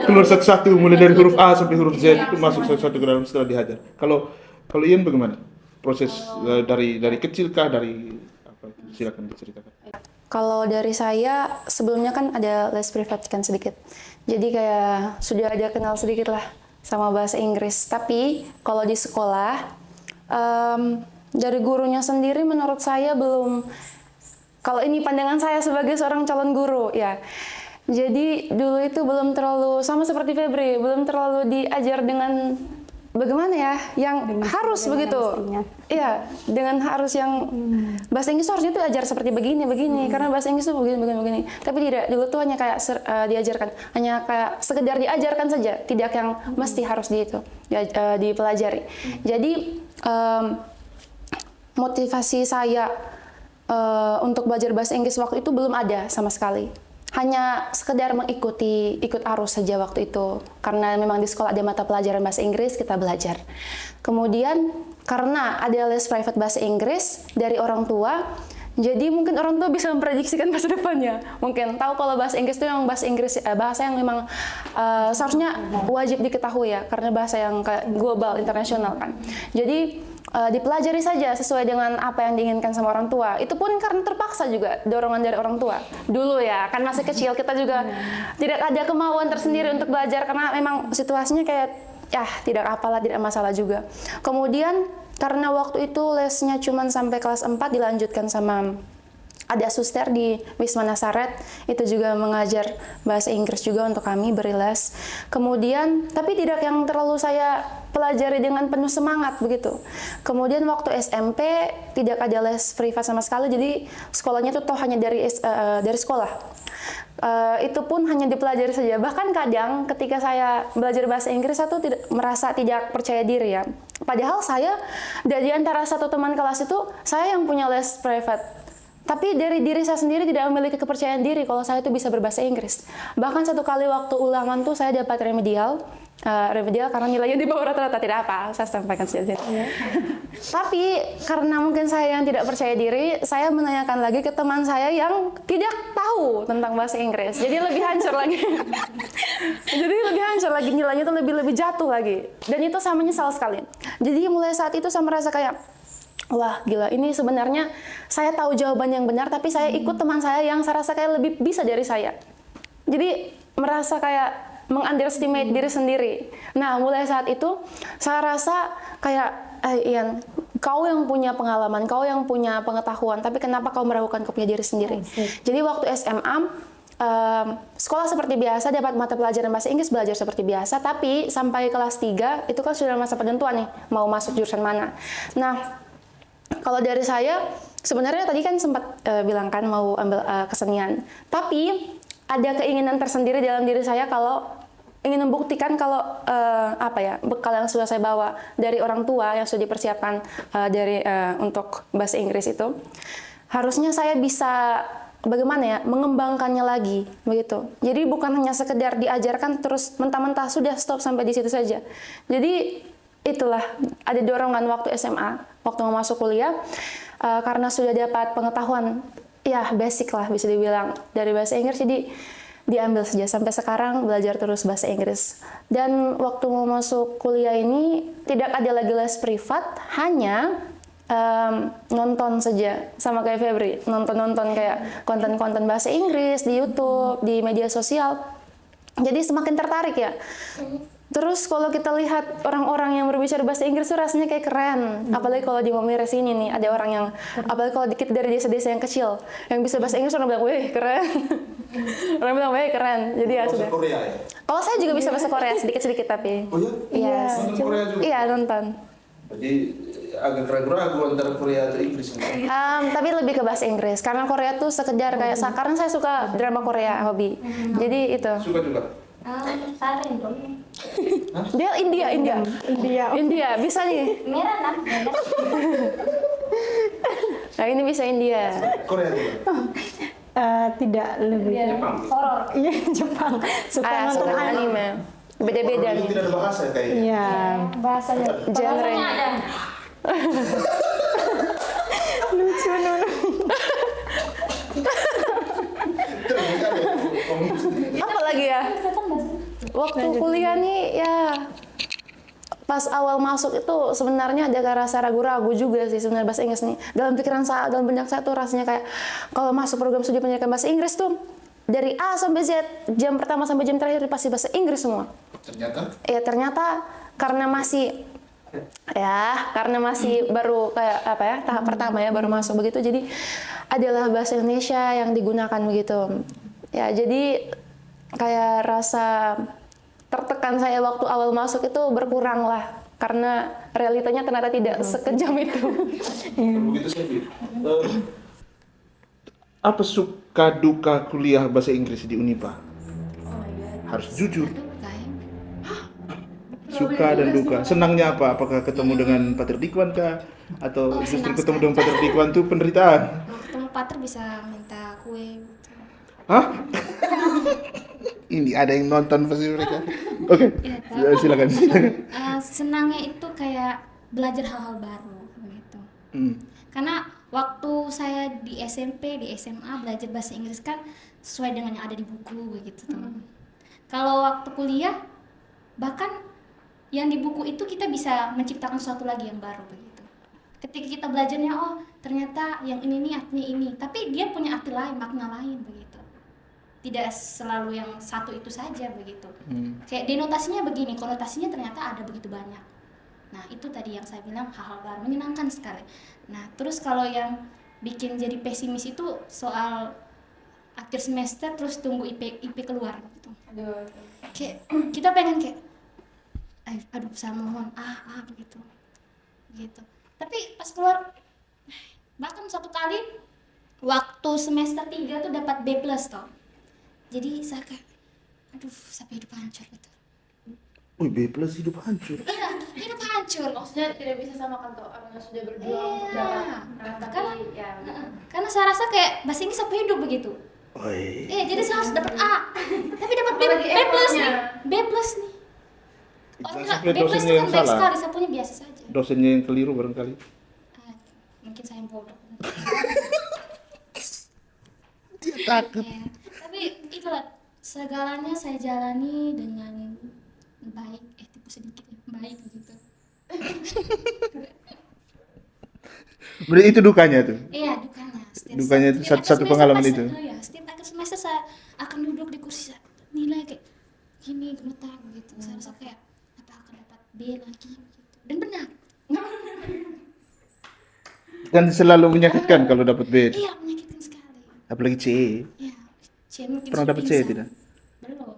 Speaker 1: keluar satu-satu, mulai dari huruf A sampai huruf Z itu masuk satu-satu ke dalam setelah dihajar. Kalau Ian bagaimana proses dari kecil kah, dari apa? Silakan diceritakan.
Speaker 4: Kalau dari saya, sebelumnya kan ada les privat kan sedikit. Jadi kayak sudah ada kenal sedikit lah sama bahasa Inggris. Tapi kalau di sekolah, dari gurunya sendiri menurut saya belum, kalau ini pandangan saya sebagai seorang calon guru ya. Jadi dulu itu belum terlalu, sama seperti Febri, belum terlalu diajar dengan bagaimana ya, yang dengan harus begitu. Iya, dengan harus yang bahasa Inggris harusnya itu ajar seperti begini, karena bahasa Inggris itu begini. Tapi tidak, dulu tuh hanya kayak diajarkan, hanya kayak sekedar diajarkan saja, tidak yang mesti harus dipelajari. Jadi motivasi saya untuk belajar bahasa Inggris waktu itu belum ada sama sekali. Hanya sekedar ikut arus saja waktu itu. Karena memang di sekolah ada mata pelajaran bahasa Inggris, kita belajar. Kemudian karena ada les private bahasa Inggris dari orang tua, jadi mungkin orang tua bisa memprediksikan masa depannya. Mungkin tahu kalau bahasa Inggris itu yang bahasa Inggris, bahasa yang memang seharusnya wajib diketahui ya, karena bahasa yang global, internasional kan. Jadi dipelajari saja sesuai dengan apa yang diinginkan sama orang tua. Itu pun karena terpaksa juga, dorongan dari orang tua. Dulu ya, kan masih kecil, kita juga tidak ada kemauan tersendiri untuk belajar karena memang situasinya kayak ya tidak apalah, tidak masalah juga. Kemudian karena waktu itu lesnya cuma sampai kelas 4, dilanjutkan sama ada suster di Wisma Nasaret, itu juga mengajar bahasa Inggris juga untuk kami, beri les. Kemudian, tapi tidak yang terlalu saya pelajari dengan penuh semangat begitu. Kemudian waktu SMP tidak ada les privat sama sekali, jadi sekolahnya itu toh hanya dari sekolah. Itu pun hanya dipelajari saja. Bahkan kadang ketika saya belajar bahasa Inggris, saya tuh merasa tidak percaya diri ya. Padahal saya dari antara satu teman kelas itu, saya yang punya les privat. Tapi dari diri saya sendiri tidak memiliki kepercayaan diri kalau saya itu bisa berbahasa Inggris. Bahkan satu kali waktu ulangan tuh saya dapat remedial karena nilainya di bawah rata-rata, tidak apa, saya sampaikan saja. Tapi karena mungkin saya yang tidak percaya diri, saya menanyakan lagi ke teman saya yang tidak tahu tentang bahasa Inggris. Jadi lebih hancur lagi. Nilainya tuh lebih jatuh lagi. Dan itu saya menyesal sekali. Jadi mulai saat itu saya merasa kayak, wah gila, ini sebenarnya saya tahu jawaban yang benar, tapi saya ikut teman saya yang saya rasa kayak lebih bisa dari saya. Jadi merasa kayak meng-underestimate diri sendiri. Nah mulai saat itu saya rasa kayak, Ian, kau yang punya pengalaman, kau yang punya pengetahuan, tapi kenapa kau meragukan kau punya diri sendiri? Jadi waktu SMA, sekolah seperti biasa, dapat mata pelajaran bahasa Inggris, belajar seperti biasa, tapi sampai kelas 3 itu kan sudah masa penentuan nih, mau masuk jurusan mana. Nah, kalau dari saya, sebenarnya tadi kan sempat bilang kan mau ambil kesenian. Tapi ada keinginan tersendiri dalam diri saya kalau ingin membuktikan kalau bekal yang sudah saya bawa dari orang tua yang sudah dipersiapkan untuk bahasa Inggris itu, harusnya saya bisa bagaimana ya mengembangkannya lagi begitu. Jadi bukan hanya sekedar diajarkan terus mentah-mentah sudah stop sampai di situ saja. Jadi itulah ada dorongan waktu SMA, waktu mau masuk kuliah, karena sudah dapat pengetahuan ya basic lah bisa dibilang dari bahasa Inggris, jadi diambil saja sampai sekarang belajar terus bahasa Inggris. Dan waktu mau masuk kuliah ini tidak ada lagi les privat, hanya nonton saja sama kayak Febri, nonton kayak konten-konten bahasa Inggris di YouTube, di media sosial. Jadi semakin tertarik ya. Terus kalau kita lihat orang-orang yang berbicara bahasa Inggris tuh rasanya kayak keren. Apalagi kalau di Momires ini nih, ada orang yang, apalagi kalau dikit dari desa-desa yang kecil, yang bisa bahasa Inggris, orang bilang, wih keren. Orang bilang, wih keren. Jadi ya sudah.
Speaker 1: Korea ya?
Speaker 4: Kalau saya juga bisa bahasa Korea, sedikit-sedikit tapi.
Speaker 1: Oh iya?
Speaker 4: Yes.
Speaker 1: Nonton Korea juga?
Speaker 4: Iya, nonton.
Speaker 1: Jadi agak ragu-ragu antara Korea atau Inggris.
Speaker 4: Tapi lebih ke bahasa Inggris, karena Korea tuh sekedar kayak, karena saya suka drama Korea, hobi. Jadi itu.
Speaker 1: Suka juga?
Speaker 3: Saren dong.
Speaker 4: Dia India bisa nih.
Speaker 3: Merah kan?
Speaker 4: Nah ini bisa India.
Speaker 1: Korea juga.
Speaker 2: Tidak lebih.
Speaker 3: Horor.
Speaker 2: Iya, Jepang. Suka nonton
Speaker 4: Suka
Speaker 2: anime.
Speaker 4: anime. Beda-beda
Speaker 1: Kalau
Speaker 4: nih.
Speaker 1: tidak ada bahasa kayaknya.
Speaker 2: Iya.
Speaker 3: Bahasanya.
Speaker 4: Genre.
Speaker 3: Bahasanya ada.
Speaker 2: Lucu Nunu.
Speaker 4: Apa lagi ya? Waktu kuliah nih ya pas awal masuk itu sebenarnya ada rasa ragu-ragu juga sih sebenarnya bahasa Inggris nih. Dalam pikiran saya, dalam benak saya tuh rasanya kayak kalau masuk program studi pendidikan bahasa Inggris tuh dari A sampai Z, jam pertama sampai jam terakhir pasti bahasa Inggris semua.
Speaker 1: Ternyata
Speaker 4: Ya ternyata karena masih baru kayak apa ya, tahap pertama ya, baru masuk begitu, jadi adalah bahasa Indonesia yang digunakan begitu. Ya jadi kayak rasa tertekan saya waktu awal masuk itu berkurang lah, karena realitanya ternyata tidak sekejam itu.
Speaker 1: begitu saya apa suka duka kuliah bahasa Inggris di Unipa? Harus jujur. Suka dan duka. Senangnya apa? Apakah ketemu dengan Pater Dikwan kah? Atau justru
Speaker 3: senang
Speaker 1: ketemu
Speaker 3: sekali.
Speaker 1: dengan Pater Dikwan itu penderitaan?
Speaker 3: Ketemu Pater bisa minta kue.
Speaker 1: Hah? Ini ada yang nonton pasti mereka. Oke, silakan.
Speaker 3: Senangnya itu kayak belajar hal-hal baru begitu. Karena waktu saya di SMP, di SMA belajar bahasa Inggris kan sesuai dengan yang ada di buku begitu teman. Kalau waktu kuliah bahkan yang di buku itu kita bisa menciptakan sesuatu lagi yang baru begitu. Ketika kita belajarnya, oh ternyata yang ini nih artinya ini, tapi dia punya arti lain, makna lain begitu. Tidak selalu yang satu itu saja begitu. Kayak denotasinya begini, konotasinya ternyata ada begitu banyak. Nah itu tadi yang saya bilang hal-hal baru, menyenangkan sekali. Nah terus kalau yang bikin jadi pesimis itu soal akhir semester terus tunggu IP keluar gitu. Kayak kita pengen kayak aduh saya mohon begitu tapi pas keluar bahkan satu kali waktu semester 3 tuh dapat B+ toh, jadi saya kayak aduh sampai hidup hancur gitu.
Speaker 1: Wih, B+ hidup hancur.
Speaker 3: Iya, hidup hancur.
Speaker 4: Maksudnya tidak bisa samakan tuh orang yang sudah
Speaker 3: Iya. Karena saya rasa kayak bahasa Inggris sampai hidup begitu.
Speaker 1: Oi.
Speaker 3: Iya, jadi saya harus dapat A. Tapi dapat B+, nih. B+ nih. Orang bilang
Speaker 1: Sampai
Speaker 3: B+
Speaker 1: dosennya
Speaker 3: itu
Speaker 1: yang
Speaker 3: kan baik
Speaker 1: salah.
Speaker 3: sekali, saya punya biasa saja.
Speaker 1: Dosennya yang keliru barangkali.
Speaker 3: Mungkin saya yang bodoh.
Speaker 1: Dia takut.
Speaker 3: Ya, tapi itulah segalanya saya jalani dengan baik, tipu sedikit ya, baik gitu.
Speaker 1: Berarti itu dukanya tuh.
Speaker 3: Iya, dukanya.
Speaker 1: Dukanya itu
Speaker 3: setiap
Speaker 1: satu
Speaker 3: akhir
Speaker 1: pengalaman
Speaker 3: semester
Speaker 1: itu.
Speaker 3: Ya, setiap akhir semester saya akan duduk di kursi nilai kayak gini gemetar gitu. Saya rasa kayak apa akan dapat B lagi gitu. Dan benar.
Speaker 1: Dan selalu menyakitkan kalau dapat B.
Speaker 3: Iya, menyakitkan sekali.
Speaker 1: Apalagi C.
Speaker 3: Iya, C mungkin
Speaker 1: Pernah
Speaker 3: sudah
Speaker 1: dapat C
Speaker 3: pingsan.
Speaker 1: tidak?
Speaker 3: Belum.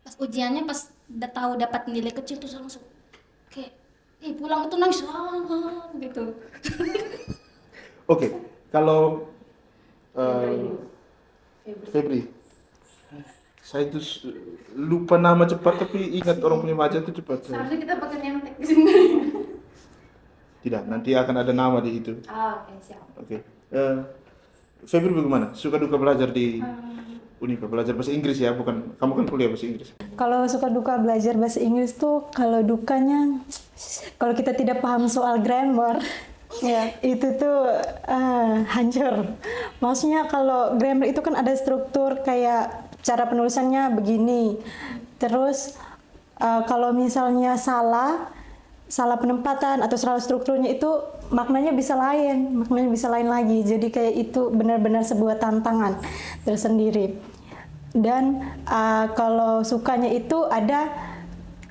Speaker 3: Pas ujiannya pas udah tahu dapat nilai kecil tuh saya langsung kayak pulang itu nangis gitu.
Speaker 1: Oke, kalau Febri, saya itu lupa nama cepat tapi ingat orang punya wajah itu cepat.
Speaker 4: Harusnya kita pakai nyontek di sini.
Speaker 1: Tidak, nanti akan ada nama di itu.
Speaker 3: Oke, siap.
Speaker 1: Oke. Febri bagaimana? Suka duka belajar di Unipa, belajar bahasa Inggris ya, bukan kamu kan kuliah bahasa Inggris.
Speaker 2: Kalau suka duka belajar bahasa Inggris tuh, kalau dukanya, kalau kita tidak paham soal grammar, ya itu tuh hancur. Maksudnya kalau grammar itu kan ada struktur kayak cara penulisannya begini. Terus kalau misalnya salah penempatan atau salah strukturnya itu maknanya bisa lain lagi. Jadi kayak itu benar-benar sebuah tantangan tersendiri. Dan kalau sukanya itu ada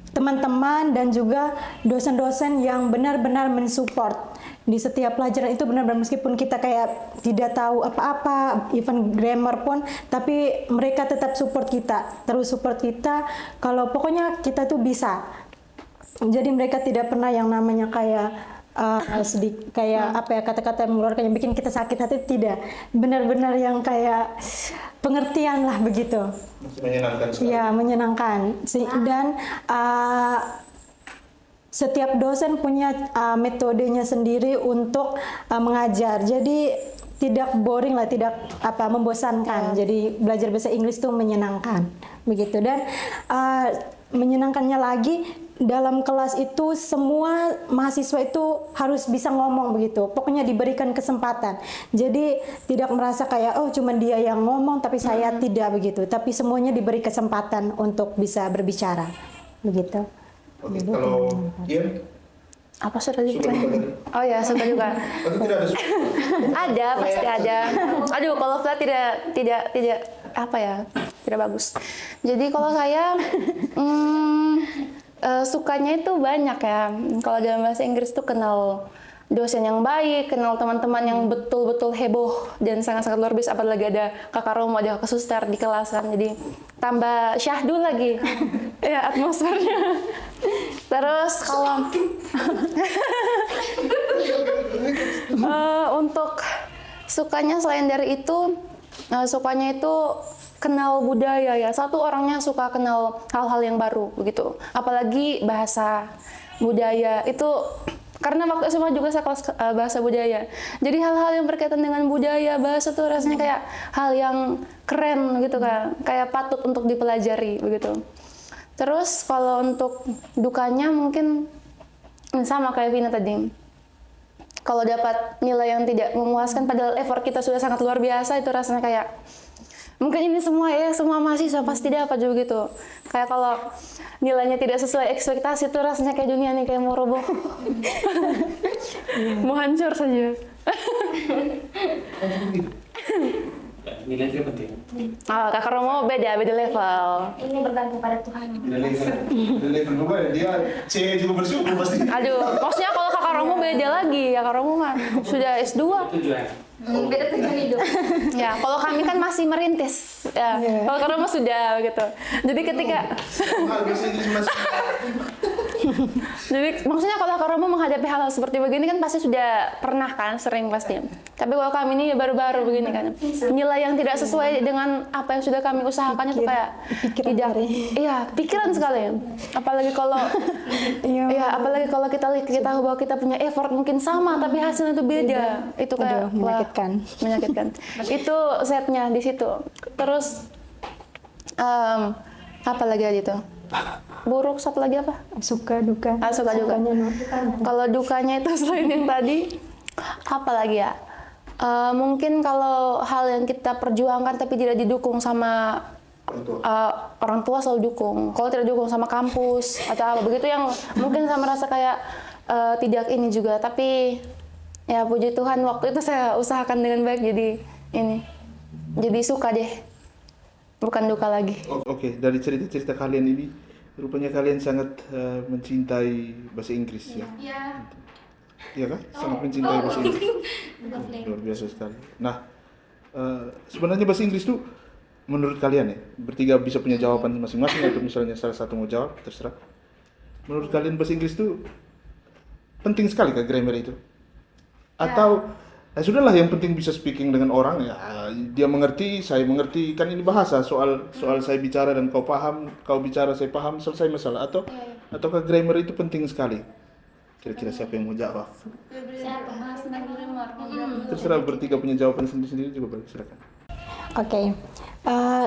Speaker 2: teman-teman dan juga dosen-dosen yang benar-benar mensupport di setiap pelajaran itu, benar-benar meskipun kita kayak tidak tahu apa-apa, even grammar pun, tapi mereka tetap support kita, terus support kita kalau pokoknya kita tuh bisa. Jadi mereka tidak pernah yang namanya kayak sedikit kayak apa ya, kata-kata yang mengeluarkan yang bikin kita sakit hati, tidak, benar-benar yang kayak pengertian lah begitu.
Speaker 1: Menyenangkan sekali.
Speaker 2: Ya, menyenangkan. Dan setiap dosen punya metodenya sendiri untuk mengajar. Jadi tidak boring lah, tidak membosankan. Jadi belajar bahasa Inggris itu menyenangkan, begitu. Dan menyenangkannya lagi, dalam kelas itu semua mahasiswa itu harus bisa ngomong begitu. Pokoknya diberikan kesempatan. Jadi tidak merasa kayak oh cuma dia yang ngomong tapi saya tidak begitu. Tapi semuanya diberi kesempatan untuk bisa berbicara, begitu.
Speaker 1: Oke, kalau Ian
Speaker 4: Apa sudah
Speaker 1: suka
Speaker 4: juga?
Speaker 1: duka tadi?
Speaker 4: Oh ya, suka juga.
Speaker 1: Atau tidak ada suka?
Speaker 4: Ada, pasti ada. Aduh, kalau flat tidak apa ya? Tidak bagus. Jadi kalau saya sukanya itu banyak ya. Kalau dalam bahasa Inggris tuh kenal dosen yang baik, kenal teman-teman yang betul-betul heboh dan sangat-sangat luar biasa. Apalagi ada kakak Romo, ada kakak suster di kelas kan. Jadi tambah syahdu lagi ya atmosfernya. Terus kalau untuk sukanya selain dari itu, sukanya itu kenal budaya ya. Satu, orangnya suka kenal hal-hal yang baru begitu. Apalagi bahasa budaya itu, karena waktu SMA juga saya kelas bahasa budaya. Jadi hal-hal yang berkaitan dengan budaya, bahasa tuh rasanya kayak hal yang keren gitu kan. Kayak patut untuk dipelajari begitu. Terus kalau untuk dukanya mungkin sama kayak Vina tadi. Kalau dapat nilai yang tidak memuaskan padahal effort kita sudah sangat luar biasa, itu rasanya kayak mungkin ini semua mahasiswa pasti dapat juga gitu. Kayak kalau nilainya tidak sesuai ekspektasi itu rasanya kayak dunia nih kayak mau roboh. Mau hancur saja.
Speaker 5: Nilai itu penting.
Speaker 4: Oh, kakak Romo beda level.
Speaker 3: Ini bergantung pada Tuhan.
Speaker 1: Udah level berapa ya? Dia C juga bersyukur pasti.
Speaker 4: Aduh, maksudnya kalau kakak Romo beda lagi. Kakak Romo kan sudah S2.
Speaker 5: Tujuan.
Speaker 3: Beda tujuan hidup.
Speaker 4: Ya, kalau kami kan masih merintis. Ya, kalau kakak Romo sudah gitu. Jadi ketika
Speaker 1: Bahasa Inggris masih.
Speaker 4: jadi maksudnya kalau Kak Romo menghadapi hal seperti begini kan pasti sudah pernah kan, sering pasti. Tapi kalau kami ini ya baru-baru begini kan. Nilai yang tidak sesuai dengan apa yang sudah kami usahakan itu kayak tidak. Iya, pikiran sekali. Apalagi kalau apalagi kalau kita tahu bahwa kita punya effort mungkin sama tapi hasilnya itu beda. Itu kayak menyakitkan. Itu setnya di situ. Terus apa lagi itu? Buruk, satu lagi apa?
Speaker 2: Suka duka.
Speaker 4: Suka juga. Kalau dukanya itu selain yang tadi, apa lagi ya? Mungkin kalau hal yang kita perjuangkan tapi tidak didukung sama orang tua selalu dukung. Kalau tidak didukung sama kampus atau apa begitu yang mungkin saya merasa kayak tidak ini juga. Tapi ya puji Tuhan waktu itu saya usahakan dengan baik jadi suka deh. Bukan duka lagi.
Speaker 1: Oke, dari cerita-cerita kalian ini, rupanya kalian sangat mencintai bahasa Inggris ya?
Speaker 3: Iya.
Speaker 1: Iya kan? Sangat mencintai bahasa Inggris. Luar biasa sekali. Nah, sebenarnya bahasa Inggris itu menurut kalian ya, bertiga bisa punya jawaban masing-masing atau misalnya salah satu mau jawab, terserah. Menurut kalian bahasa Inggris itu penting sekali kah grammar itu? Atau sudahlah yang penting bisa speaking dengan orang ya, dia mengerti, saya mengerti, kan ini bahasa soal saya bicara dan kau paham, kau bicara saya paham, selesai masalah. Ataukah grammar itu penting sekali? Kira-kira siapa yang mau jawab?
Speaker 3: Siapa bahas tentang grammar?
Speaker 1: Terserah, bertiga punya jawaban sendiri-sendiri juga boleh, silakan.
Speaker 2: Oke.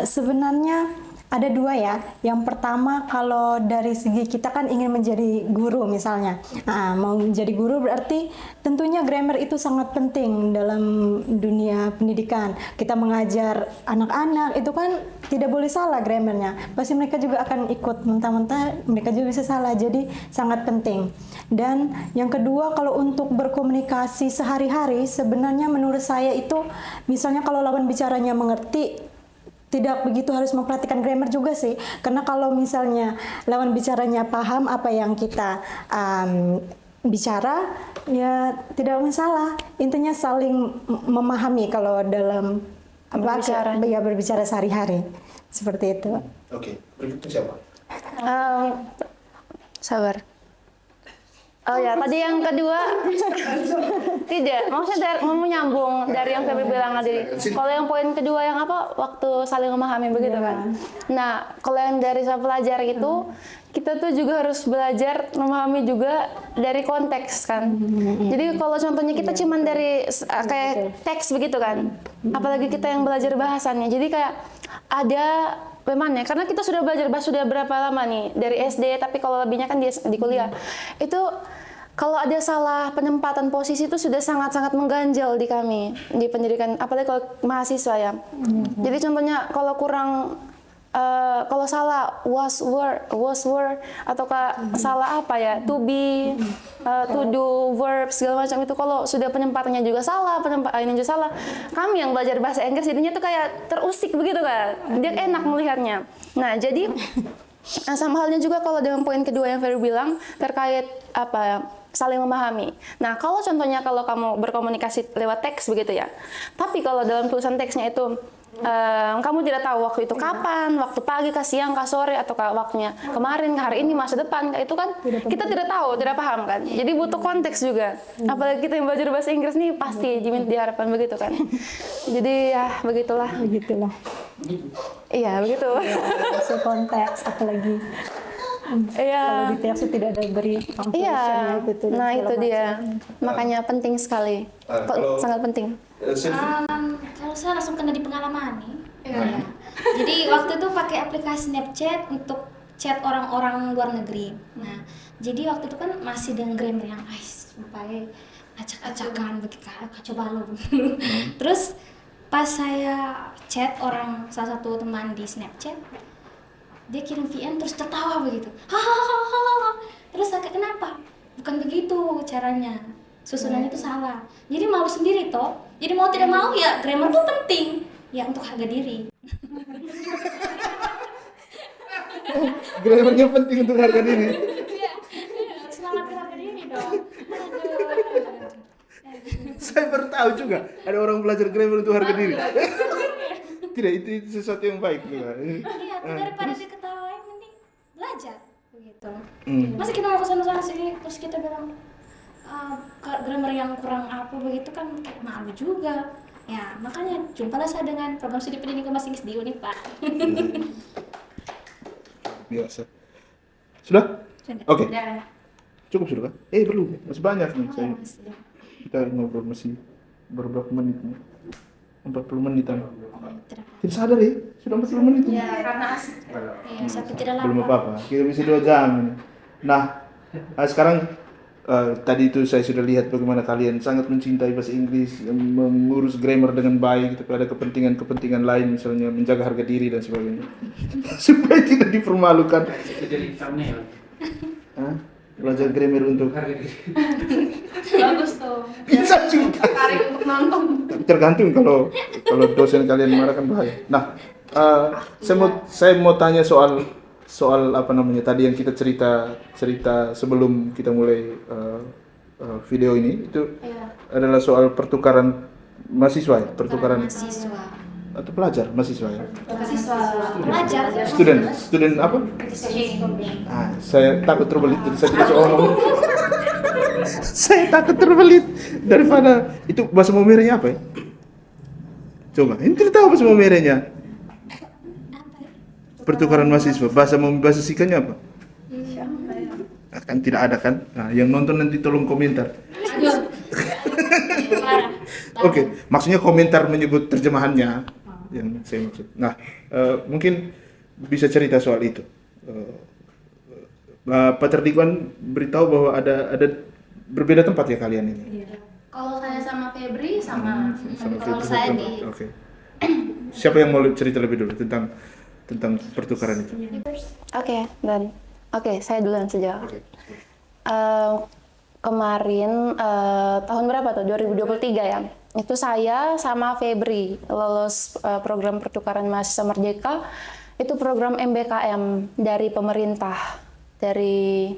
Speaker 2: Sebenarnya ada dua ya. Yang pertama, kalau dari segi kita kan ingin menjadi guru misalnya. Nah, mau menjadi guru berarti tentunya grammar itu sangat penting dalam dunia pendidikan. Kita mengajar anak-anak itu kan tidak boleh salah grammarnya. Pasti mereka juga akan ikut mentah-mentah, mereka juga bisa salah. Jadi sangat penting. Dan yang kedua, kalau untuk berkomunikasi sehari-hari, sebenarnya menurut saya itu misalnya kalau lawan bicaranya mengerti, tidak begitu harus memperhatikan grammar juga sih, karena kalau misalnya lawan bicaranya paham apa yang kita bicara, ya tidak masalah. Intinya saling memahami kalau dalam berbicara sehari-hari, seperti itu.
Speaker 1: Oke, berikutnya siapa?
Speaker 4: Sabar. Oh ya, tadi yang kedua tidak, maksudnya mau nyambung dari yang Febri bilang tadi. Kalau yang poin kedua yang apa, waktu saling memahami begitu kan. Nah, kalau yang dari saya pelajar itu, kita tuh juga harus belajar memahami juga dari konteks kan. Jadi kalau contohnya kita cuman dari kayak teks begitu kan, apalagi kita yang belajar bahasannya, jadi kayak ada bagaimana? Karena kita sudah belajar bahasa sudah berapa lama nih dari SD, tapi kalau lebihnya kan di kuliah itu kalau ada salah penempatan posisi itu sudah sangat-sangat mengganjal di kami di pendidikan, apalagi kalau mahasiswa ya. Jadi contohnya kalau kurang kalau salah was were atau salah apa ya, to be, to do, verb segala macam itu, kalau sudah penempatannya juga salah, ini juga salah, kami yang belajar bahasa Inggris jadinya tuh kayak terusik begitu kan, dia enak melihatnya. Nah jadi sama halnya juga kalau dengan poin kedua yang Ferry bilang terkait apa ya, saling memahami. Nah kalau contohnya kalau kamu berkomunikasi lewat teks begitu ya, tapi kalau dalam tulisan teksnya itu kamu tidak tahu waktu itu kapan, waktu pagi, kah siang, kah sore, atau waktunya kemarin, hari ini, masa depan, itu kan kita tidak tahu, tidak paham kan. Jadi butuh konteks juga. Apalagi kita yang belajar bahasa Inggris nih pasti diharapkan begitu kan. Jadi ya begitulah.
Speaker 2: Begitulah.
Speaker 4: Iya begitu.
Speaker 2: Masuk konteks apalagi.
Speaker 4: Iya.
Speaker 2: Kalau di teks itu tidak ada beri punctuation
Speaker 4: Iya.
Speaker 2: gitu.
Speaker 4: Nah itu dia. Makanya penting sekali. Sangat penting.
Speaker 3: Kalau saya langsung kena di pengalaman nih. Ya. Jadi waktu itu pakai aplikasi Snapchat untuk chat orang-orang luar negeri. Nah, jadi waktu itu kan masih dengan grammar yang supaya acak-acakan begitu kacau balau. Terus pas saya chat salah satu teman di Snapchat, dia kirim VN terus tertawa begitu. Hahaha. Terus saya kenapa? Bukan begitu caranya. Susunannya itu salah. Jadi malu sendiri toh. Jadi mau tidak mau ya grammar itu penting. Ya untuk harga diri.
Speaker 1: Grammarnya penting untuk harga diri.
Speaker 3: Iya. Semangat harga diri dong.
Speaker 1: Saya baru tahu juga ada orang belajar grammar untuk harga diri. Tidak, itu sesuatu yang baik juga.
Speaker 3: Iya, daripada diketawain mending belajar begitu. Masa kita mau kesana-sana sini terus kita bilang grammar yang kurang apa begitu kan kayak malu juga. Ya, makanya jumpalah saya dengan program studi pendidikan bahasa Inggris di Unipa.
Speaker 1: Biasa. Sudah?
Speaker 3: Sudah.
Speaker 1: Oke.
Speaker 3: Sudah.
Speaker 1: Cukup sudah kan? Belum. Masih banyak nih.
Speaker 3: Masih.
Speaker 1: Kita ngobrol masih beberapa menit nih. 40 menitan. Tidak sadar ya? Sudah 40 menit.
Speaker 3: Ya, karena asik. Iya, sampai tidak lapar.
Speaker 1: Belum apa-apa. Kita bisa 2 jam ini. Nah, sekarang tadi itu saya sudah lihat bagaimana kalian sangat mencintai bahasa Inggris, mengurus grammar dengan baik, tapi ada kepentingan lain, misalnya menjaga harga diri dan sebagainya. Supaya tidak dipermalukan.
Speaker 5: Itu jadi thumbnail.
Speaker 1: Belajar grammar untuk
Speaker 5: Harga diri.
Speaker 3: Bagus tuh.
Speaker 1: bisa juga.
Speaker 3: Tarik untuk nonton.
Speaker 1: Tapi tergantung kalau dosen kalian marah kan bahaya. Nah, saya mau tanya soal apa namanya tadi yang kita cerita sebelum kita mulai video ini itu adalah soal pertukaran mahasiswa ya, pertukaran
Speaker 3: Mahasiswa.
Speaker 1: atau pelajar mahasiswa ya.
Speaker 3: Pelajar.
Speaker 1: Student apa? Saya takut terbelit jadi saya tidak bisa ngomong. Saya takut terbelit daripada itu bahasa Maumere-nya apa ya? Coba, ini tidak tahu bahasa Maumere-nya. Pertukaran mahasiswa, bahasa Sikanya apa? Kan tidak ada kan? Nah, yang nonton nanti tolong komentar. Oke, maksudnya komentar menyebut terjemahannya yang saya maksud. Nah, mungkin bisa cerita soal itu. Pak Terdikwan beritahu bahwa ada berbeda tempat ya kalian ini.
Speaker 3: Kalau saya sama Febri sama kalau
Speaker 1: Febri
Speaker 3: saya
Speaker 1: tempat.
Speaker 3: di
Speaker 1: Oke. Siapa yang mau cerita lebih dulu tentang pertukaran itu?
Speaker 4: Oke, saya duluan saja.
Speaker 1: Oke.
Speaker 4: Kemarin tahun berapa tuh? 2023 ya. Itu saya sama Febri lolos program pertukaran mahasiswa Merdeka. Itu program MBKM dari pemerintah, dari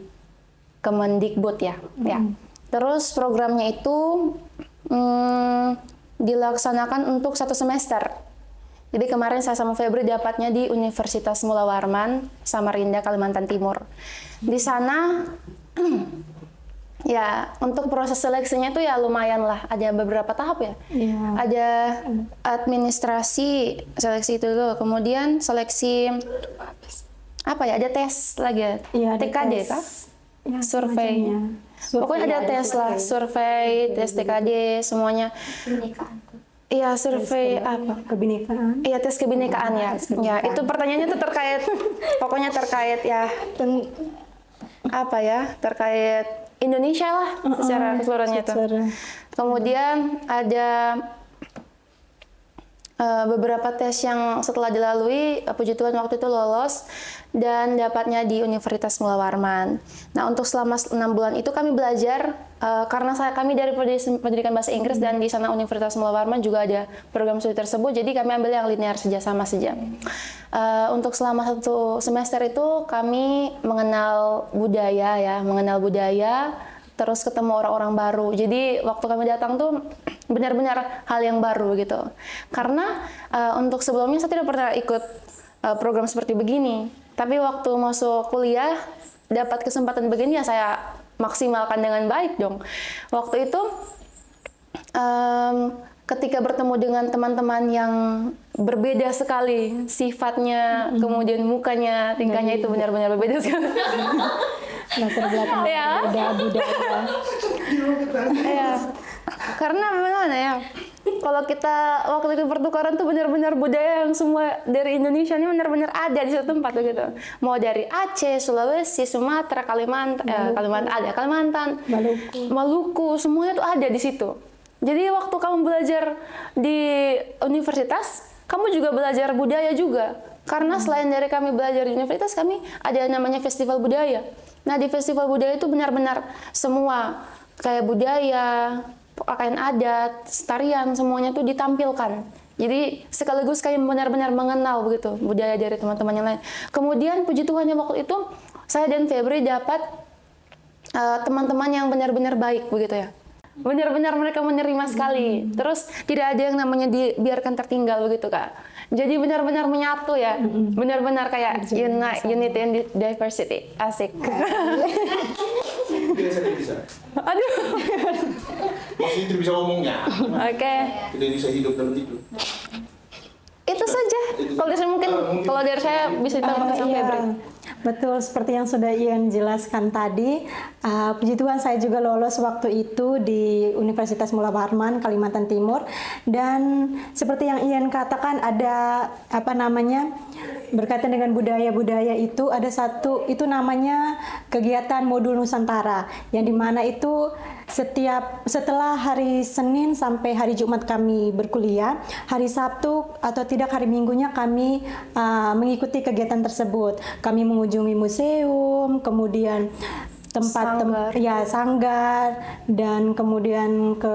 Speaker 4: Kemendikbud ya. Ya. Terus programnya itu dilaksanakan untuk 1 semester. Jadi kemarin saya sama Febri dapatnya di Universitas Mula Warman, Samarinda, Kalimantan Timur. Di sana Ya, untuk proses seleksinya itu ya lumayan lah, ada beberapa tahap ya.
Speaker 2: Iya.
Speaker 4: Ada administrasi, seleksi itu dulu, kemudian seleksi apa ya? Ada tes lagi ya.
Speaker 2: Iya, ada
Speaker 4: TKD
Speaker 2: tes.
Speaker 4: kah?
Speaker 2: Ya,
Speaker 4: Survei.
Speaker 2: semacamnya.
Speaker 4: Pokoknya ada tes lah, survei, tes TKD, semuanya.
Speaker 3: Kebinekaan.
Speaker 4: Iya, survei apa?
Speaker 2: Kebinekaan.
Speaker 4: Iya, tes kebinekaan ya. Ya, itu pertanyaannya tuh terkait, pokoknya terkait ya, apa ya, terkait Indonesia lah secara keseluruhannya itu. Kemudian ada beberapa tes yang setelah dilalui, puji Tuhan waktu itu lolos dan dapatnya di Universitas Mula Warman. Nah, untuk selama 6 bulan itu kami belajar, karena kami dari pendidikan bahasa Inggris dan di sana Universitas Mula Warman juga ada program studi tersebut, jadi kami ambil yang linear saja, sama saja. Untuk selama 1 semester itu kami mengenal budaya, terus ketemu orang-orang baru. Jadi waktu kami datang tuh benar-benar hal yang baru gitu. Karena untuk sebelumnya saya tidak pernah ikut program seperti begini. Tapi waktu masuk kuliah dapat kesempatan begini ya saya maksimalkan dengan baik dong. Waktu itu ketika bertemu dengan teman-teman yang berbeda sekali sifatnya, kemudian mukanya, tingkahnya itu benar-benar berbeda sekali.
Speaker 2: Latar belakang
Speaker 4: Ya.
Speaker 2: budaya.
Speaker 4: Iya. Karena memang ya, kalau kita waktu itu pertukaran tuh benar-benar budaya yang semua dari Indonesia ini benar-benar ada di satu tempat gitu. Mau dari Aceh, Sulawesi, Sumatera, Kalimantan, Maluku, semuanya tuh ada di situ. Jadi waktu kamu belajar di universitas, kamu juga belajar budaya juga. Karena selain dari kami belajar di universitas, kami ada namanya festival budaya. Nah, di festival budaya itu benar-benar semua kayak budaya, pakaian adat, tarian, semuanya tuh ditampilkan. Jadi sekaligus kami benar-benar mengenal begitu budaya dari teman-teman yang lain. Kemudian puji Tuhan waktu itu saya dan Febri dapat teman-teman yang benar-benar baik begitu ya. Benar-benar mereka menerima sekali. Terus tidak ada yang namanya dibiarkan tertinggal begitu Kak. Jadi benar-benar menyatu ya. Benar-benar kayak unity and diversity. Asik.
Speaker 1: Bisa.
Speaker 4: Aduh.
Speaker 1: Masih tidak bisa ngomongnya.
Speaker 4: Oke.
Speaker 1: Tidak bisa hidup dalam itu.
Speaker 4: Itu saja. Kalau dari saya mungkin kalau dari saya bisa ditambahkan sama
Speaker 2: Iya,
Speaker 4: Febri.
Speaker 2: betul seperti yang sudah Ian jelaskan tadi. Puji Tuhan saya juga lolos waktu itu di Universitas Mula Warman, Kalimantan Timur. Dan seperti yang Ian katakan ada berkaitan dengan budaya-budaya itu ada satu itu namanya kegiatan modul Nusantara yang dimana itu setelah hari Senin sampai hari Jumat kami berkuliah, hari Sabtu atau tidak hari Minggunya kami mengikuti kegiatan tersebut. Kami mengunjungi museum, kemudian tempat sanggar dan kemudian ke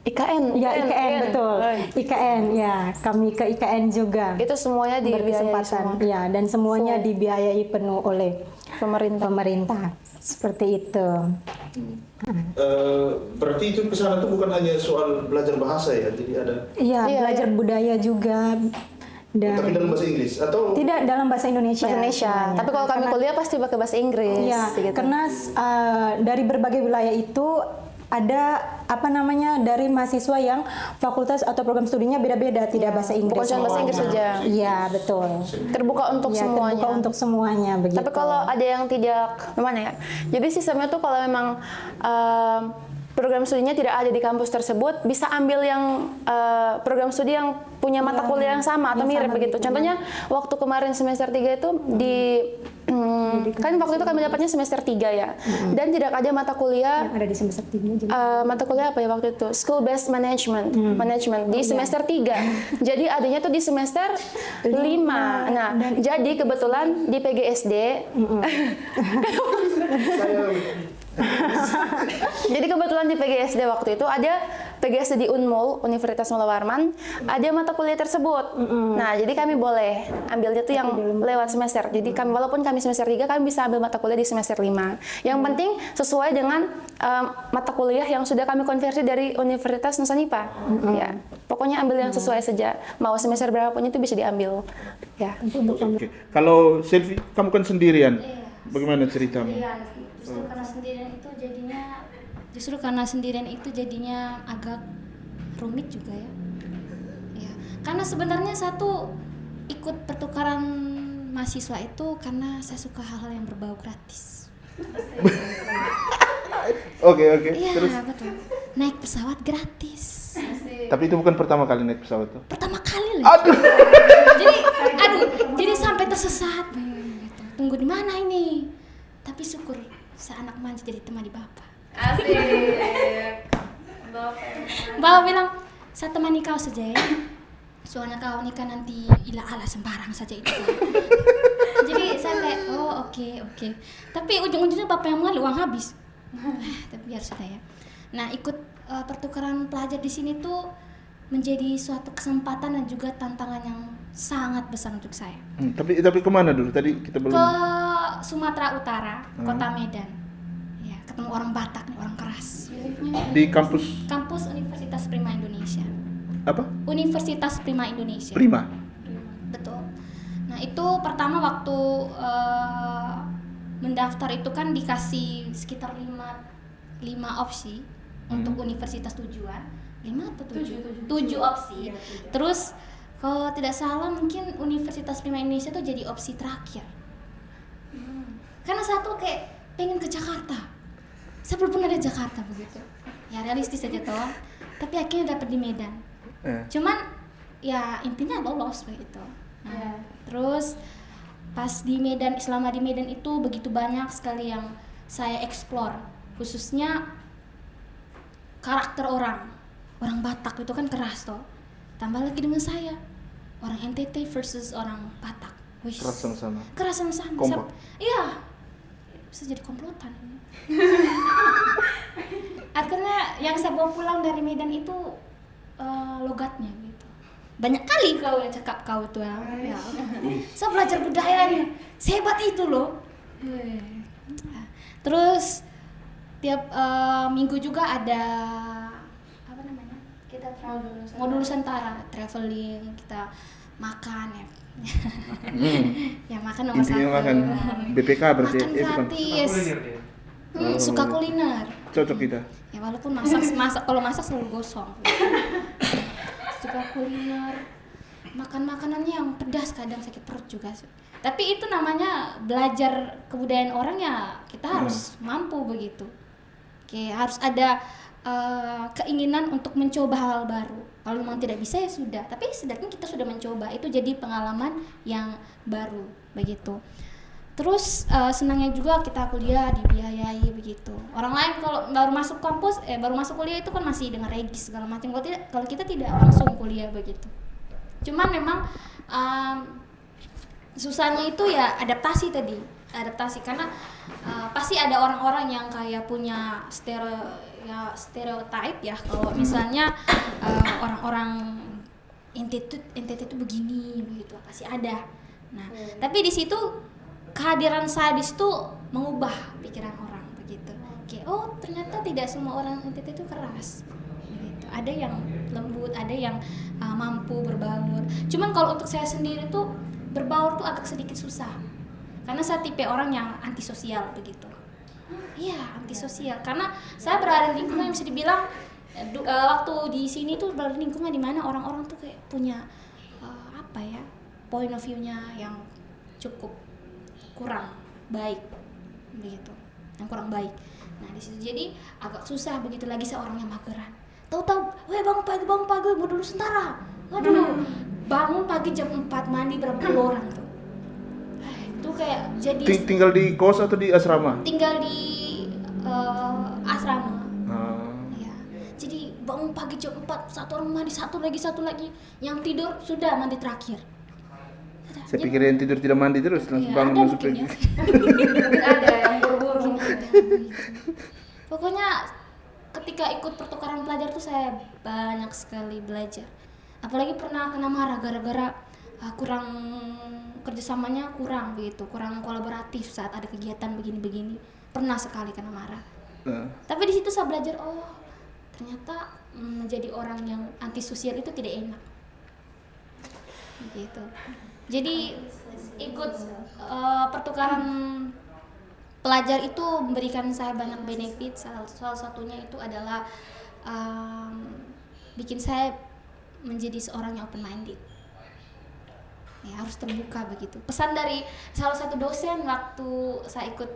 Speaker 4: IKN.
Speaker 2: Ya, IKN betul. IKN ya, kami ke IKN juga.
Speaker 4: Itu semuanya dibiayai
Speaker 2: berkesempatan.
Speaker 4: semua.
Speaker 2: Ya, dan semuanya dibiayai penuh oleh
Speaker 4: Pemerintah.
Speaker 2: Seperti itu.
Speaker 1: Berarti itu kesana tuh bukan hanya soal belajar bahasa ya, jadi ada.
Speaker 2: Iya, belajar budaya juga. Dan
Speaker 1: Tapi dalam bahasa Inggris atau
Speaker 2: tidak dalam bahasa Indonesia.
Speaker 4: Bahasa Indonesia.
Speaker 2: sebenarnya.
Speaker 4: Tapi kalau kami kuliah pasti pakai bahasa Inggris.
Speaker 2: Iya,
Speaker 4: gitu.
Speaker 2: karena dari berbagai wilayah itu ada dari mahasiswa yang fakultas atau program studinya beda-beda, tidak bahasa Inggris.
Speaker 4: Bukan cuma bahasa Inggris saja.
Speaker 2: Iya, betul.
Speaker 4: Terbuka untuk
Speaker 2: Ya,
Speaker 4: semuanya.
Speaker 2: terbuka untuk semuanya begitu.
Speaker 4: Tapi kalau ada yang tidak, gimana ya? Jadi sistemnya tuh kalau memang program studinya tidak ada di kampus tersebut, bisa ambil yang program studi yang punya mata kuliah yang sama atau mirip begitu. Contohnya waktu kemarin semester 3 itu kan waktu itu kami dapatnya semester 3 ya. Dan tidak ada mata kuliah
Speaker 2: ada di semester 3 jadi.
Speaker 4: mata kuliah apa ya waktu itu? School based management di semester 3. Jadi adanya tuh di semester 5. Nah, jadi kebetulan di PGSD jadi kebetulan di PGSD waktu itu ada PGSD di Unmul, Universitas Mula Warman, ada mata kuliah tersebut. Nah, jadi kami boleh ambilnya tuh yang lewat semester. Jadi kami walaupun kami semester 3, kami bisa ambil mata kuliah di semester 5. Yang penting sesuai dengan mata kuliah yang sudah kami konversi dari Universitas Nusanipa. Ya, pokoknya ambil yang sesuai saja. Mau semester berapapun itu bisa diambil. Ya.
Speaker 1: Oke. Kalau Selvi, kamu kan sendirian. Bagaimana ceritamu?
Speaker 3: Iya, Justru karena sendirian itu jadinya agak rumit juga ya. Ya, karena sebenarnya satu ikut pertukaran mahasiswa itu karena saya suka hal-hal yang berbau gratis.
Speaker 1: Oke,
Speaker 3: Iya,
Speaker 1: terus.
Speaker 3: betul. Naik pesawat gratis.
Speaker 1: Tapi itu bukan pertama kali naik pesawat tuh.
Speaker 3: Pertama kali loh.
Speaker 1: Aduh.
Speaker 3: Jadi sampai tersesat. Tunggu di mana ini? Tapi syukur seanak manja jadi temani bapak.
Speaker 4: Asik.
Speaker 3: Bapak bilang, saya temani kau saja ya. Soalnya kau nikah nanti ila-ala sembarang saja itu. Jadi saya kayak, oh oke. Tapi ujung-ujungnya bapak yang mengalir uang habis. Tapi biar sudah ya. Nah, ikut pertukaran pelajar di sini tuh menjadi suatu kesempatan dan juga tantangan yang sangat besar untuk saya.
Speaker 1: Tapi kemana dulu? Tadi kita belum.
Speaker 3: Ke Sumatera Utara, Kota Medan. Ya, ketemu orang Batak nih, orang keras.
Speaker 1: Di kampus
Speaker 3: Kampus Universitas Prima Indonesia.
Speaker 1: apa?
Speaker 3: Universitas Prima Indonesia.
Speaker 1: Prima.
Speaker 3: Betul. Nah, itu pertama waktu mendaftar itu kan dikasih sekitar 5 opsi untuk universitas tujuan. 5 atau 7? 7 opsi. Terus kalau tidak salah mungkin Universitas Prima Indonesia tuh jadi opsi terakhir. Karena satu kayak pengen ke Jakarta. Saya belum pernah di Jakarta begitu. Ya realistis saja toh. Tapi akhirnya dapat di Medan. Cuman ya intinya lolos begitu. Nah, terus pas di Medan, selama di Medan itu begitu banyak sekali yang saya explore, khususnya karakter orang Batak itu kan keras toh. Tambah lagi dengan saya, orang NTT versus orang Batak. Wish. Keras sama-sama.
Speaker 1: Kompak.
Speaker 3: Iya. Bisa jadi komplotan. Akhirnya yang saya bawa pulang dari Medan itu logatnya gitu. Banyak kali kau yang cakap kau tuh ya. Saya belajar budayanya. Sehebat itu loh. Terus tiap minggu juga ada apa namanya? Kita modul Nusantara, traveling, kita makan ya. Ya makan nomor
Speaker 1: Intinya
Speaker 3: 1.
Speaker 1: makan BPK berarti
Speaker 3: makan
Speaker 1: bukan.
Speaker 3: gratis. Suka kuliner.
Speaker 1: Cocok kita.
Speaker 3: Ya walaupun kalau masak selalu gosong. Suka kuliner. Makan makanannya yang pedas kadang sakit perut juga sih. Tapi itu namanya belajar kebudayaan orang ya, kita harus mampu begitu. Oke, harus ada keinginan untuk mencoba hal baru. Kalau memang tidak bisa ya sudah, tapi setidaknya kita sudah mencoba, itu jadi pengalaman yang baru begitu. Terus senangnya juga kita kuliah dibiayai begitu. Orang lain kalau baru masuk kampus, baru masuk kuliah itu kan masih dengan regis segala macam. Kalau kita tidak langsung kuliah begitu. Cuman memang susahnya itu ya adaptasi karena pasti ada orang-orang yang kayak punya stereotype ya, kalau misalnya orang-orang NTT itu begini begitu pasti ada. Nah, tapi di situ kehadiran saya di situ mengubah pikiran orang begitu. Kayak oh ternyata tidak semua orang NTT itu keras. Begitu. Ada yang lembut, ada yang mampu berbaur. Cuman kalau untuk saya sendiri tuh berbaur tuh agak sedikit susah. Karena saya tipe orang yang antisosial begitu. Iya, antisosial. Karena saya berada di lingkungan yang bisa dibilang waktu di sini tuh berada di lingkungan di mana orang-orang tuh kayak punya point of view-nya yang cukup kurang baik begitu, yang kurang baik. Nah di situ jadi agak susah begitu, lagi seorang yang mageran. Tahu-tahu, bangun pagi modul Nusantara. Waduh, bangun pagi jam 4 mandi berapa puluh orang tuh. Itu kayak jadi
Speaker 1: Tinggal di kos atau di asrama?
Speaker 3: tinggal di asrama. Ya. Jadi bangun pagi jam 4, satu orang mandi, satu lagi yang tidur sudah mandi terakhir.
Speaker 1: Saya pikir yang tidur tidak mandi terus langsung bangun masuk
Speaker 3: mungkin
Speaker 1: lagi.
Speaker 3: ya.
Speaker 4: Ada yang buru-buru.
Speaker 3: Pokoknya ketika ikut pertukaran pelajar tuh saya banyak sekali belajar. Apalagi pernah kena marah gara-gara kurang kerjasamanya kurang kolaboratif saat ada kegiatan begini-begini. Pernah sekali kena marah. Tapi di situ saya belajar, oh ternyata menjadi orang yang antisosial itu tidak enak. Gitu. Jadi ikut pertukaran pelajar itu memberikan saya banyak benefit. Salah satunya itu adalah bikin saya menjadi seorang yang open minded. Ya, harus terbuka begitu. Pesan dari salah satu dosen waktu saya ikut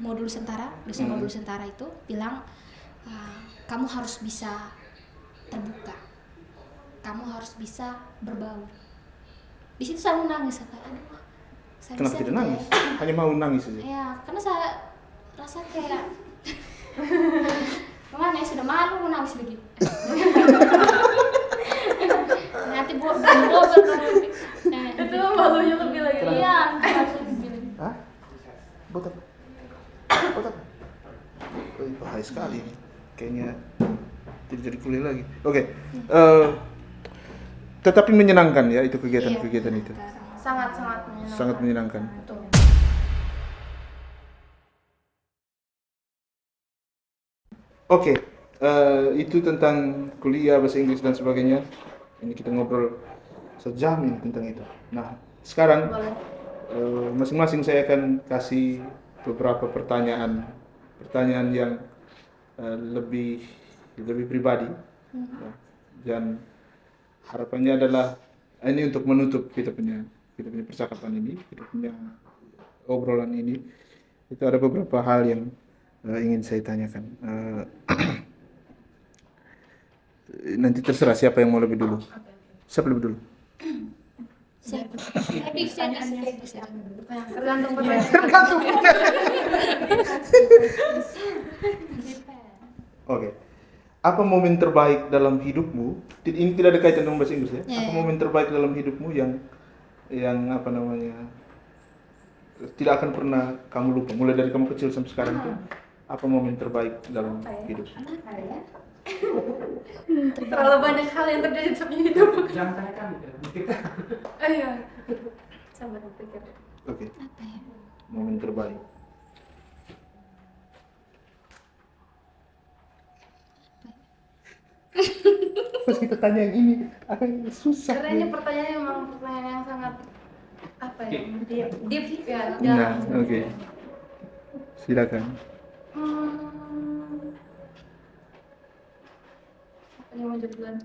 Speaker 3: modul Sentara, dosen modul Sentara itu bilang, kamu harus bisa terbuka, kamu harus bisa berbaur. Di situ saya nangis, kayak aduh, saya
Speaker 1: Kenapa
Speaker 3: bisa
Speaker 1: tidak nangis? Hanya mau nangis saja.
Speaker 3: ya, karena saya rasa kayak gimana ya, sudah malu mau nangis lagi. Nanti buat
Speaker 4: Itu malunya lebih lagi.
Speaker 3: iya, harus lebih.
Speaker 1: Hah? Buat apa? Buat apa? Oh, bahaya sekali ini. Kayaknya tidak jadi kuliah lagi. Oke. Tetapi menyenangkan ya itu kegiatan-kegiatan itu.
Speaker 4: Sangat-sangat menyenangkan.
Speaker 1: Sangat menyenangkan. Oke, itu tentang kuliah bahasa Inggris dan sebagainya. Ini kita ngobrol sejam ini tentang itu. Nah, sekarang masing-masing saya akan kasih beberapa pertanyaan yang lebih pribadi. Ya. Dan harapannya adalah ini untuk menutup kita punya percakapan ini, kita punya obrolan ini. Itu ada beberapa hal yang ingin saya tanyakan. Nanti terserah siapa yang mau lebih dulu. Siapa lebih dulu?
Speaker 4: Tergantung pertanyaan.
Speaker 1: Oke. Apa momen terbaik dalam hidupmu? Ini tidak ada kaitan dengan bahasa Inggris ya. Apa momen terbaik dalam hidupmu yang apa namanya tidak akan pernah kamu lupa, mulai dari kamu kecil sampai sekarang itu? Apa momen terbaik dalam hidupmu?
Speaker 4: Terlalu banyak hal yang terjadi dalam hidup.
Speaker 5: Jangan tanya kami, kita.
Speaker 4: Ayo. Sabar berpikir.
Speaker 1: Oke. Momen terbaik. Pas kita tanya yang ini akan susah.
Speaker 4: Karena ini pertanyaannya memang pertanyaan yang sangat apa ya? Deep ya.
Speaker 1: Nah, oke. Silakan.
Speaker 4: Apa yang mau jadi duluan?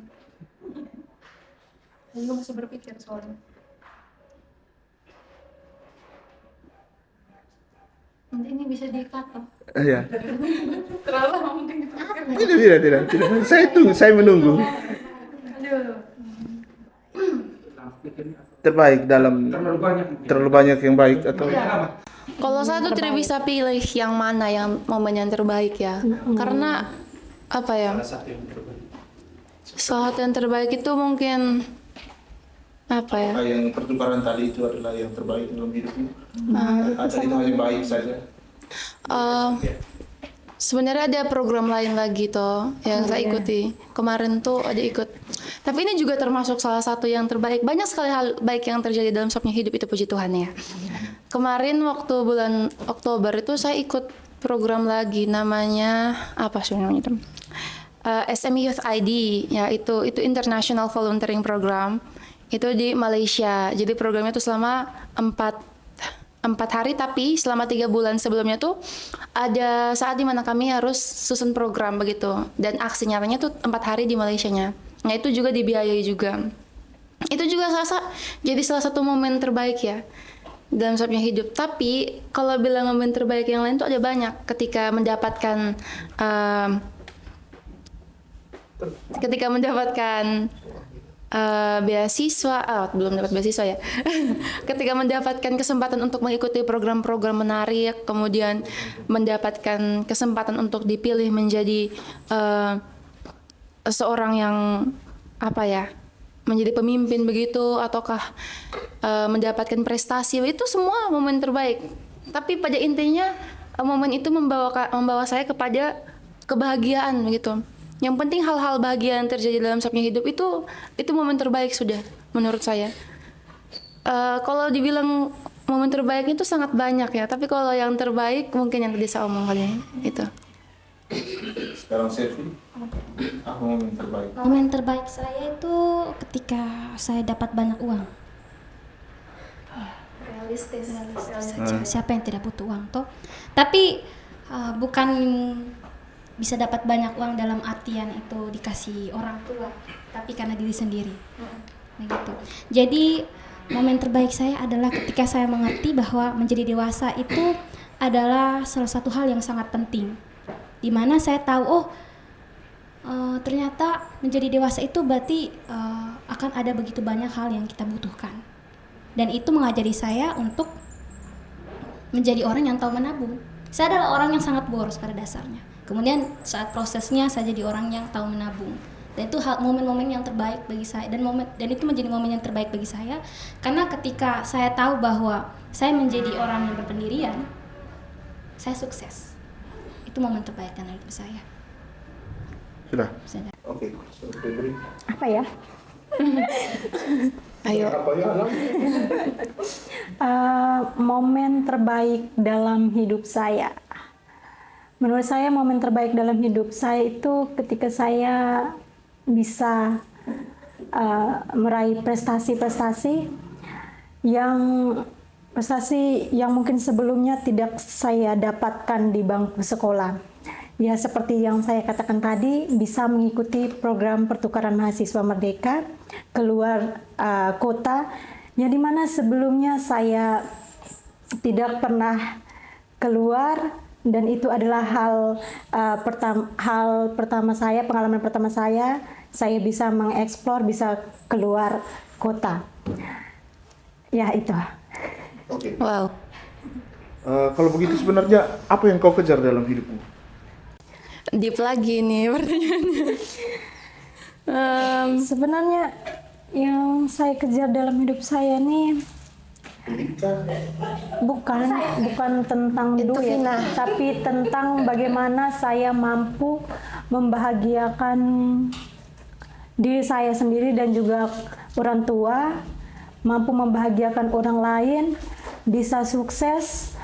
Speaker 4: Saya masih berpikir soalnya. Nanti ini bisa di-cut loh.
Speaker 1: Iya.
Speaker 4: Terlalu lama mungkin dipikir.
Speaker 1: Tidak. Saya menunggu.
Speaker 4: Aduh.
Speaker 1: Terbaik dalam terlalu banyak yang baik atau
Speaker 4: Kalau saya tuh tidak bisa pilih yang mana yang momen yang terbaik ya. Karena apa ya? Salah satu yang terbaik itu mungkin apa ya?
Speaker 1: yang pertukaran tadi itu adalah yang terbaik dalam hidupmu? Atau itu hanya baik saja?
Speaker 4: Sebenarnya ada program lain lagi toh yang saya ikuti. Kemarin tuh ada ikut. Tapi ini juga termasuk salah satu yang terbaik. Banyak sekali hal baik yang terjadi dalam sopnya hidup, itu puji Tuhan ya. Kemarin waktu bulan Oktober itu saya ikut program lagi, namanya apa sih namanya itu? SME Youth ID ya, itu International Volunteering Program. Itu di Malaysia. Jadi programnya itu selama 4 hari, tapi selama 3 bulan sebelumnya tuh ada saat dimana kami harus susun program begitu, dan aksi nyatanya tuh 4 hari di Malaysianya. Nah itu juga dibiayai juga. Itu juga jadi salah satu momen terbaik ya dalam sopnya hidup. Tapi kalau bilang momen terbaik yang lain tuh ada banyak, ketika mendapatkan beasiswa, belum dapat beasiswa ya. Ketika mendapatkan kesempatan untuk mengikuti program-program menarik, kemudian mendapatkan kesempatan untuk dipilih menjadi seorang yang menjadi pemimpin begitu, ataukah mendapatkan prestasi, itu semua momen terbaik. Tapi pada intinya momen itu membawa saya kepada kebahagiaan begitu. Yang penting hal-hal bahagia yang terjadi dalam sopnya hidup itu momen terbaik sudah menurut saya. Kalau dibilang momen terbaik itu sangat banyak ya, tapi kalau yang terbaik mungkin yang tadi saya omongkan itu.
Speaker 1: Sekarang Selvi, apa momen terbaik?
Speaker 3: Momen terbaik saya itu ketika saya dapat banyak uang.
Speaker 4: realistis.
Speaker 3: Siapa yang tidak butuh uang toh? Tapi bukan bisa dapat banyak uang dalam artian itu dikasih orang tua, tapi karena diri sendiri. Begitu. Jadi momen terbaik saya adalah ketika saya mengerti bahwa menjadi dewasa itu adalah salah satu hal yang sangat penting. Di mana saya tahu ternyata menjadi dewasa itu berarti akan ada begitu banyak hal yang kita butuhkan. Dan itu mengajari saya untuk menjadi orang yang tahu menabung. Saya adalah orang yang sangat boros pada dasarnya. Kemudian saat prosesnya saya jadi orang yang tahu menabung. Dan itu momen-momen yang terbaik bagi saya dan itu menjadi momen yang terbaik bagi saya karena ketika saya tahu bahwa saya menjadi orang yang berpendirian, saya sukses. Itu momen terbaik dalam hidup saya.
Speaker 1: Sudah.
Speaker 3: Sudah.
Speaker 1: Oke. Febri.
Speaker 2: Apa ya?
Speaker 4: Ayo.
Speaker 2: Momen terbaik dalam hidup saya. Menurut saya momen terbaik dalam hidup saya itu ketika saya bisa meraih prestasi-prestasi yang mungkin sebelumnya tidak saya dapatkan di bangku sekolah. Ya seperti yang saya katakan tadi, bisa mengikuti program pertukaran mahasiswa merdeka keluar kota, yang dimana sebelumnya saya tidak pernah keluar, dan itu adalah pengalaman pertama saya bisa mengeksplor, bisa keluar kota. Ya itu.
Speaker 1: Oke.
Speaker 4: Wow.
Speaker 1: Kalau begitu sebenarnya apa yang kau kejar dalam hidupmu?
Speaker 4: Deep lagi nih pertanyaannya.
Speaker 2: Sebenarnya yang saya kejar dalam hidup saya nih bukan tentang
Speaker 4: Itu
Speaker 2: duit,
Speaker 4: Vina.
Speaker 2: tapi tentang bagaimana saya mampu membahagiakan diri saya sendiri dan juga orang tua, mampu membahagiakan orang lain, bisa sukses,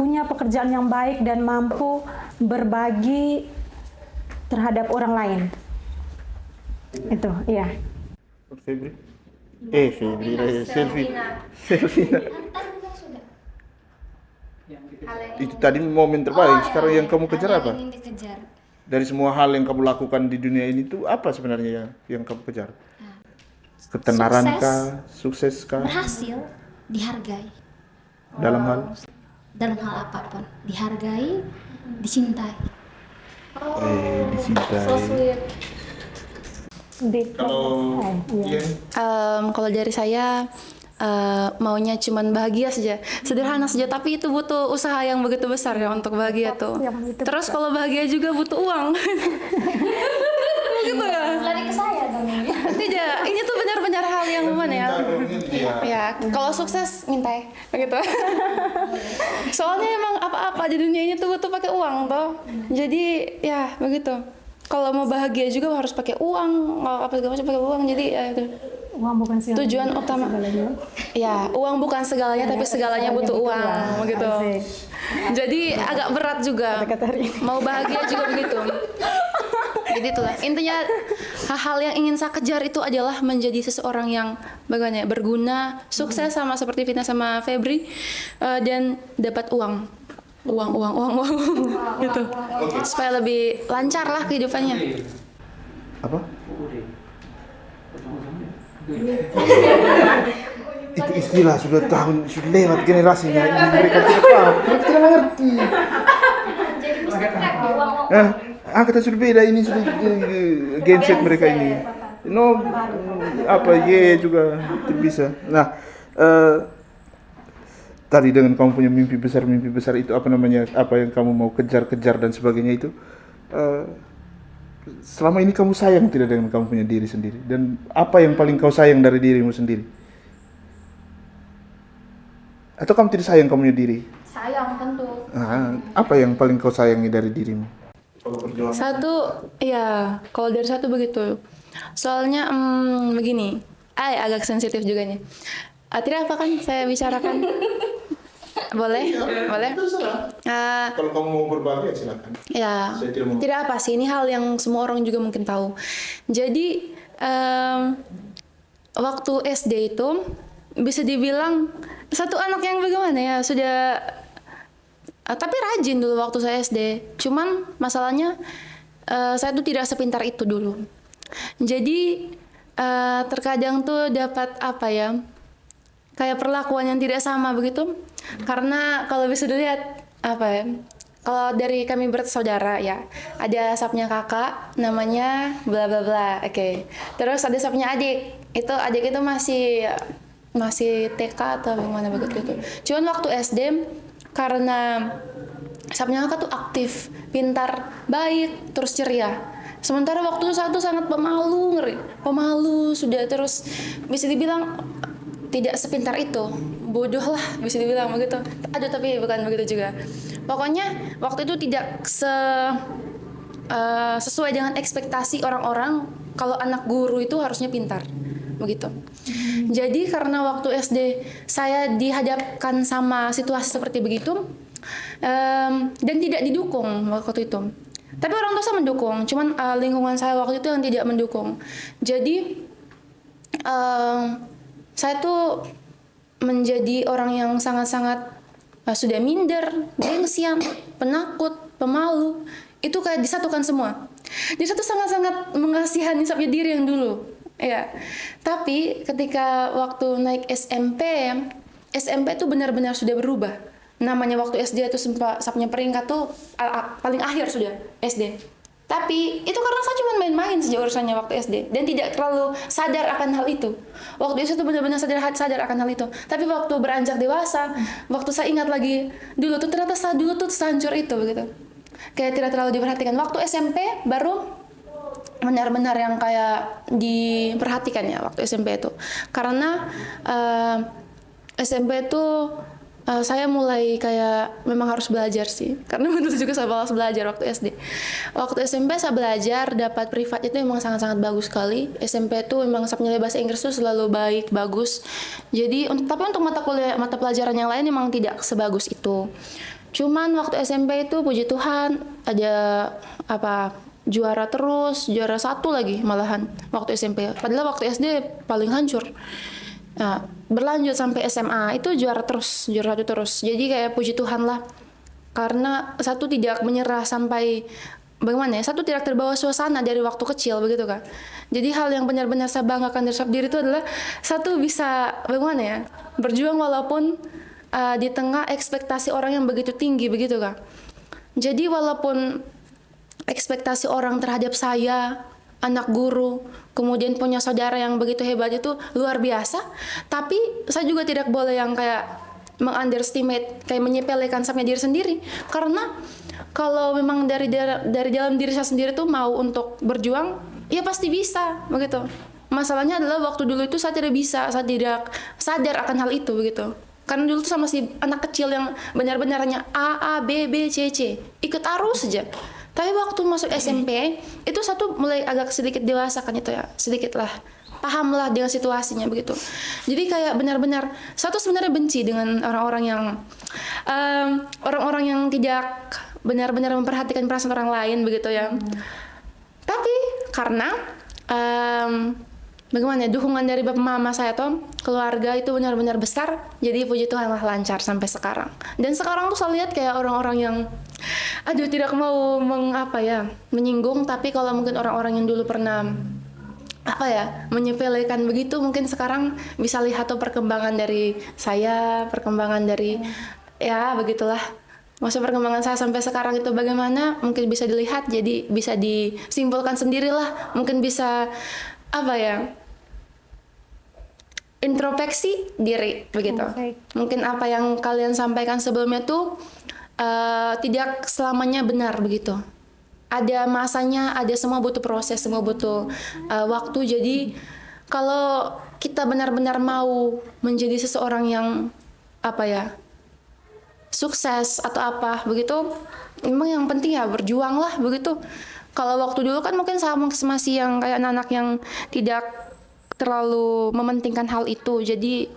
Speaker 2: punya pekerjaan yang baik dan mampu berbagi terhadap orang lain. Itu, iya.
Speaker 1: Febri. Selvina. Itu tadi momen terbaik. Sekarang yang kamu kejar
Speaker 3: hal
Speaker 1: apa?
Speaker 3: yang ingin dikejar.
Speaker 1: Dari semua hal yang kamu lakukan di dunia ini tuh apa sebenarnya yang kamu kejar? Ketenaran kah? Sukses kah?
Speaker 3: Berhasil, dihargai.
Speaker 1: Dalam hal?
Speaker 3: Dalam hal apapun, dihargai, dicintai.
Speaker 1: Dicintai. Kalau
Speaker 2: Iya.
Speaker 4: Kalau dari saya maunya cuman bahagia saja, sederhana saja, tapi itu butuh usaha yang begitu besar ya untuk bahagia tuh. Terus kalau bahagia juga butuh uang. Begitu ya?
Speaker 3: Lari ke saya dong.
Speaker 4: Tidak, ini tuh benar-benar hal yang mana ya? Ya, kalau sukses mintai, begitu. Soalnya emang apa-apa di dunia ini tuh butuh pakai uang toh. Jadi ya begitu. Kalau mau bahagia juga harus pakai uang, kalau apa segala macam pakai uang. Jadi ya itu.
Speaker 2: Uang bukan segalanya.
Speaker 4: Tujuan utama. Ya, uang bukan segalanya, tapi segalanya butuh uang, begitu. Jadi agak berat juga. Mau bahagia juga begitu. Jadi itulah intinya, hal-hal yang ingin saya kejar itu adalah menjadi seseorang yang bagaimana ya, berguna, sukses sama seperti Vina sama Febri, dan dapat uang gitu. Supaya lebih lancar lah kehidupannya.
Speaker 1: Apa? Itu istilah sudah lewat generasinya. Mereka tidak paham, mereka tidak mengerti.
Speaker 3: Jadi bisa uang.
Speaker 1: Angkatan sudah beda, ini sudah genset mereka ini. No, juga tidak bisa. Nah, tadi dengan kamu punya mimpi besar itu apa namanya? Apa yang kamu mau kejar dan sebagainya itu? Selama ini kamu sayang tidak dengan kamu punya diri sendiri? Dan apa yang paling kau sayang dari dirimu sendiri? Atau kamu tidak sayang kamu punya diri?
Speaker 3: Sayang tentu.
Speaker 1: Apa yang paling kau sayangi dari dirimu?
Speaker 4: Satu, ya kalau dari satu begitu. Soalnya begini, agak sensitif juga nih. Tidak apa kan saya bicarakan? Boleh?
Speaker 1: Kalau kamu mau berbagi silakan.
Speaker 4: Ya,
Speaker 1: Saya tidak mau.
Speaker 4: tidak apa sih, ini hal yang semua orang juga mungkin tahu. Jadi waktu SD itu bisa dibilang satu anak yang bagaimana ya, sudah tapi rajin dulu waktu saya SD. Cuman masalahnya saya tuh tidak sepintar itu dulu. Jadi terkadang tuh dapat apa ya, kayak perlakuan yang tidak sama begitu. Karena kalau bisa dilihat apa ya, kalau dari kami bersaudara ya, ada sapnya kakak namanya bla bla bla, oke. Terus ada sapnya adik. Adik itu masih TK atau bagaimana begitu. Cuman waktu SD karena sapnya kakak tuh aktif, pintar, baik, terus ceria. Sementara waktu itu saya tuh sangat pemalu sudah, terus bisa dibilang tidak sepintar itu, bodoh lah bisa dibilang begitu. Aduh, tapi bukan begitu juga. Pokoknya waktu itu tidak sesuai dengan ekspektasi orang-orang kalau anak guru itu harusnya pintar, begitu. Jadi karena waktu SD saya dihadapkan sama situasi seperti begitu dan tidak didukung waktu itu. Tapi orang tua saya mendukung, cuman lingkungan saya waktu itu yang tidak mendukung. Jadi saya tuh menjadi orang yang sangat-sangat sudah minder, gengsian, penakut, pemalu. Itu kayak disatukan semua. Jadi saya tuh sangat-sangat mengasihani sapnya diri yang dulu. Ya. Tapi ketika waktu naik SMP tuh benar-benar sudah berubah. Namanya waktu SD itu sapnya peringkat tuh paling akhir sudah SD. Tapi itu karena saya cuma main-main sejak urusannya waktu SD dan tidak terlalu sadar akan hal itu. Waktu itu benar-benar sadar akan hal itu. Tapi waktu beranjak dewasa, waktu saya ingat lagi dulu tuh ternyata saya dulu tuh sehancur itu begitu. Kayak tidak terlalu diperhatikan. Waktu SMP baru benar-benar yang kayak diperhatikan ya waktu SMP itu. Karena SMP itu saya mulai kayak memang harus belajar sih, karena menurut juga saya malas belajar waktu SD. Waktu SMP saya belajar, dapat privat itu memang sangat-sangat bagus sekali. SMP itu memang nilai bahasa Inggris itu selalu baik, bagus. Jadi tapi untuk mata pelajaran yang lain memang tidak sebagus itu. Cuman waktu SMP itu puji Tuhan ada juara terus, juara 1 lagi malahan waktu SMP. Padahal waktu SD paling hancur. Nah, berlanjut sampai SMA itu juara 1 terus. Jadi kayak puji Tuhan lah, karena satu tidak menyerah sampai bagaimana ya, satu tidak terbawa suasana dari waktu kecil begitu kan. Jadi hal yang benar-benar saya banggakan dari diri itu adalah satu bisa bagaimana ya, berjuang walaupun di tengah ekspektasi orang yang begitu tinggi begitu kan. Jadi walaupun ekspektasi orang terhadap saya, anak guru, kemudian punya saudara yang begitu hebat itu luar biasa, tapi saya juga tidak boleh yang kayak mengunderestimate, kayak menyepelekan sampai diri sendiri. Karena kalau memang dari dalam diri saya sendiri tuh mau untuk berjuang, ya pasti bisa begitu. Masalahnya adalah waktu dulu itu saya tidak bisa, saya tidak sadar akan hal itu begitu. Karena dulu tuh sama si anak kecil yang benar-benar hanya A, B, B, C, C, ikut arus saja. Tapi waktu masuk SMP itu satu mulai agak sedikit dewasa kan itu ya, sedikit lah paham lah dengan situasinya begitu. Jadi kayak benar-benar satu sebenarnya benci dengan orang-orang yang tidak benar-benar memperhatikan perasaan orang lain begitu ya. Tapi karena bagaimana dukungan dari bapak mama saya tuh, keluarga itu benar-benar besar, jadi puji Tuhan lah lancar sampai sekarang. Dan sekarang tuh saya lihat kayak orang-orang yang tidak mau menyinggung, tapi kalau mungkin orang-orang yang dulu pernah menyepelekan begitu, mungkin sekarang bisa lihat tuh perkembangan dari saya, perkembangan dari ya begitulah. Maksudnya perkembangan saya sampai sekarang itu bagaimana, mungkin bisa dilihat, jadi bisa disimpulkan sendirilah, mungkin bisa introspeksi diri begitu. Mungkin apa yang kalian sampaikan sebelumnya tuh tidak selamanya benar begitu. Ada masanya, ada semua butuh proses, semua butuh waktu. Jadi kalau kita benar-benar mau menjadi seseorang yang sukses atau begitu, memang yang penting ya berjuang lah begitu. Kalau waktu dulu kan mungkin saya masih yang kayak anak-anak yang tidak terlalu mementingkan hal itu. Jadi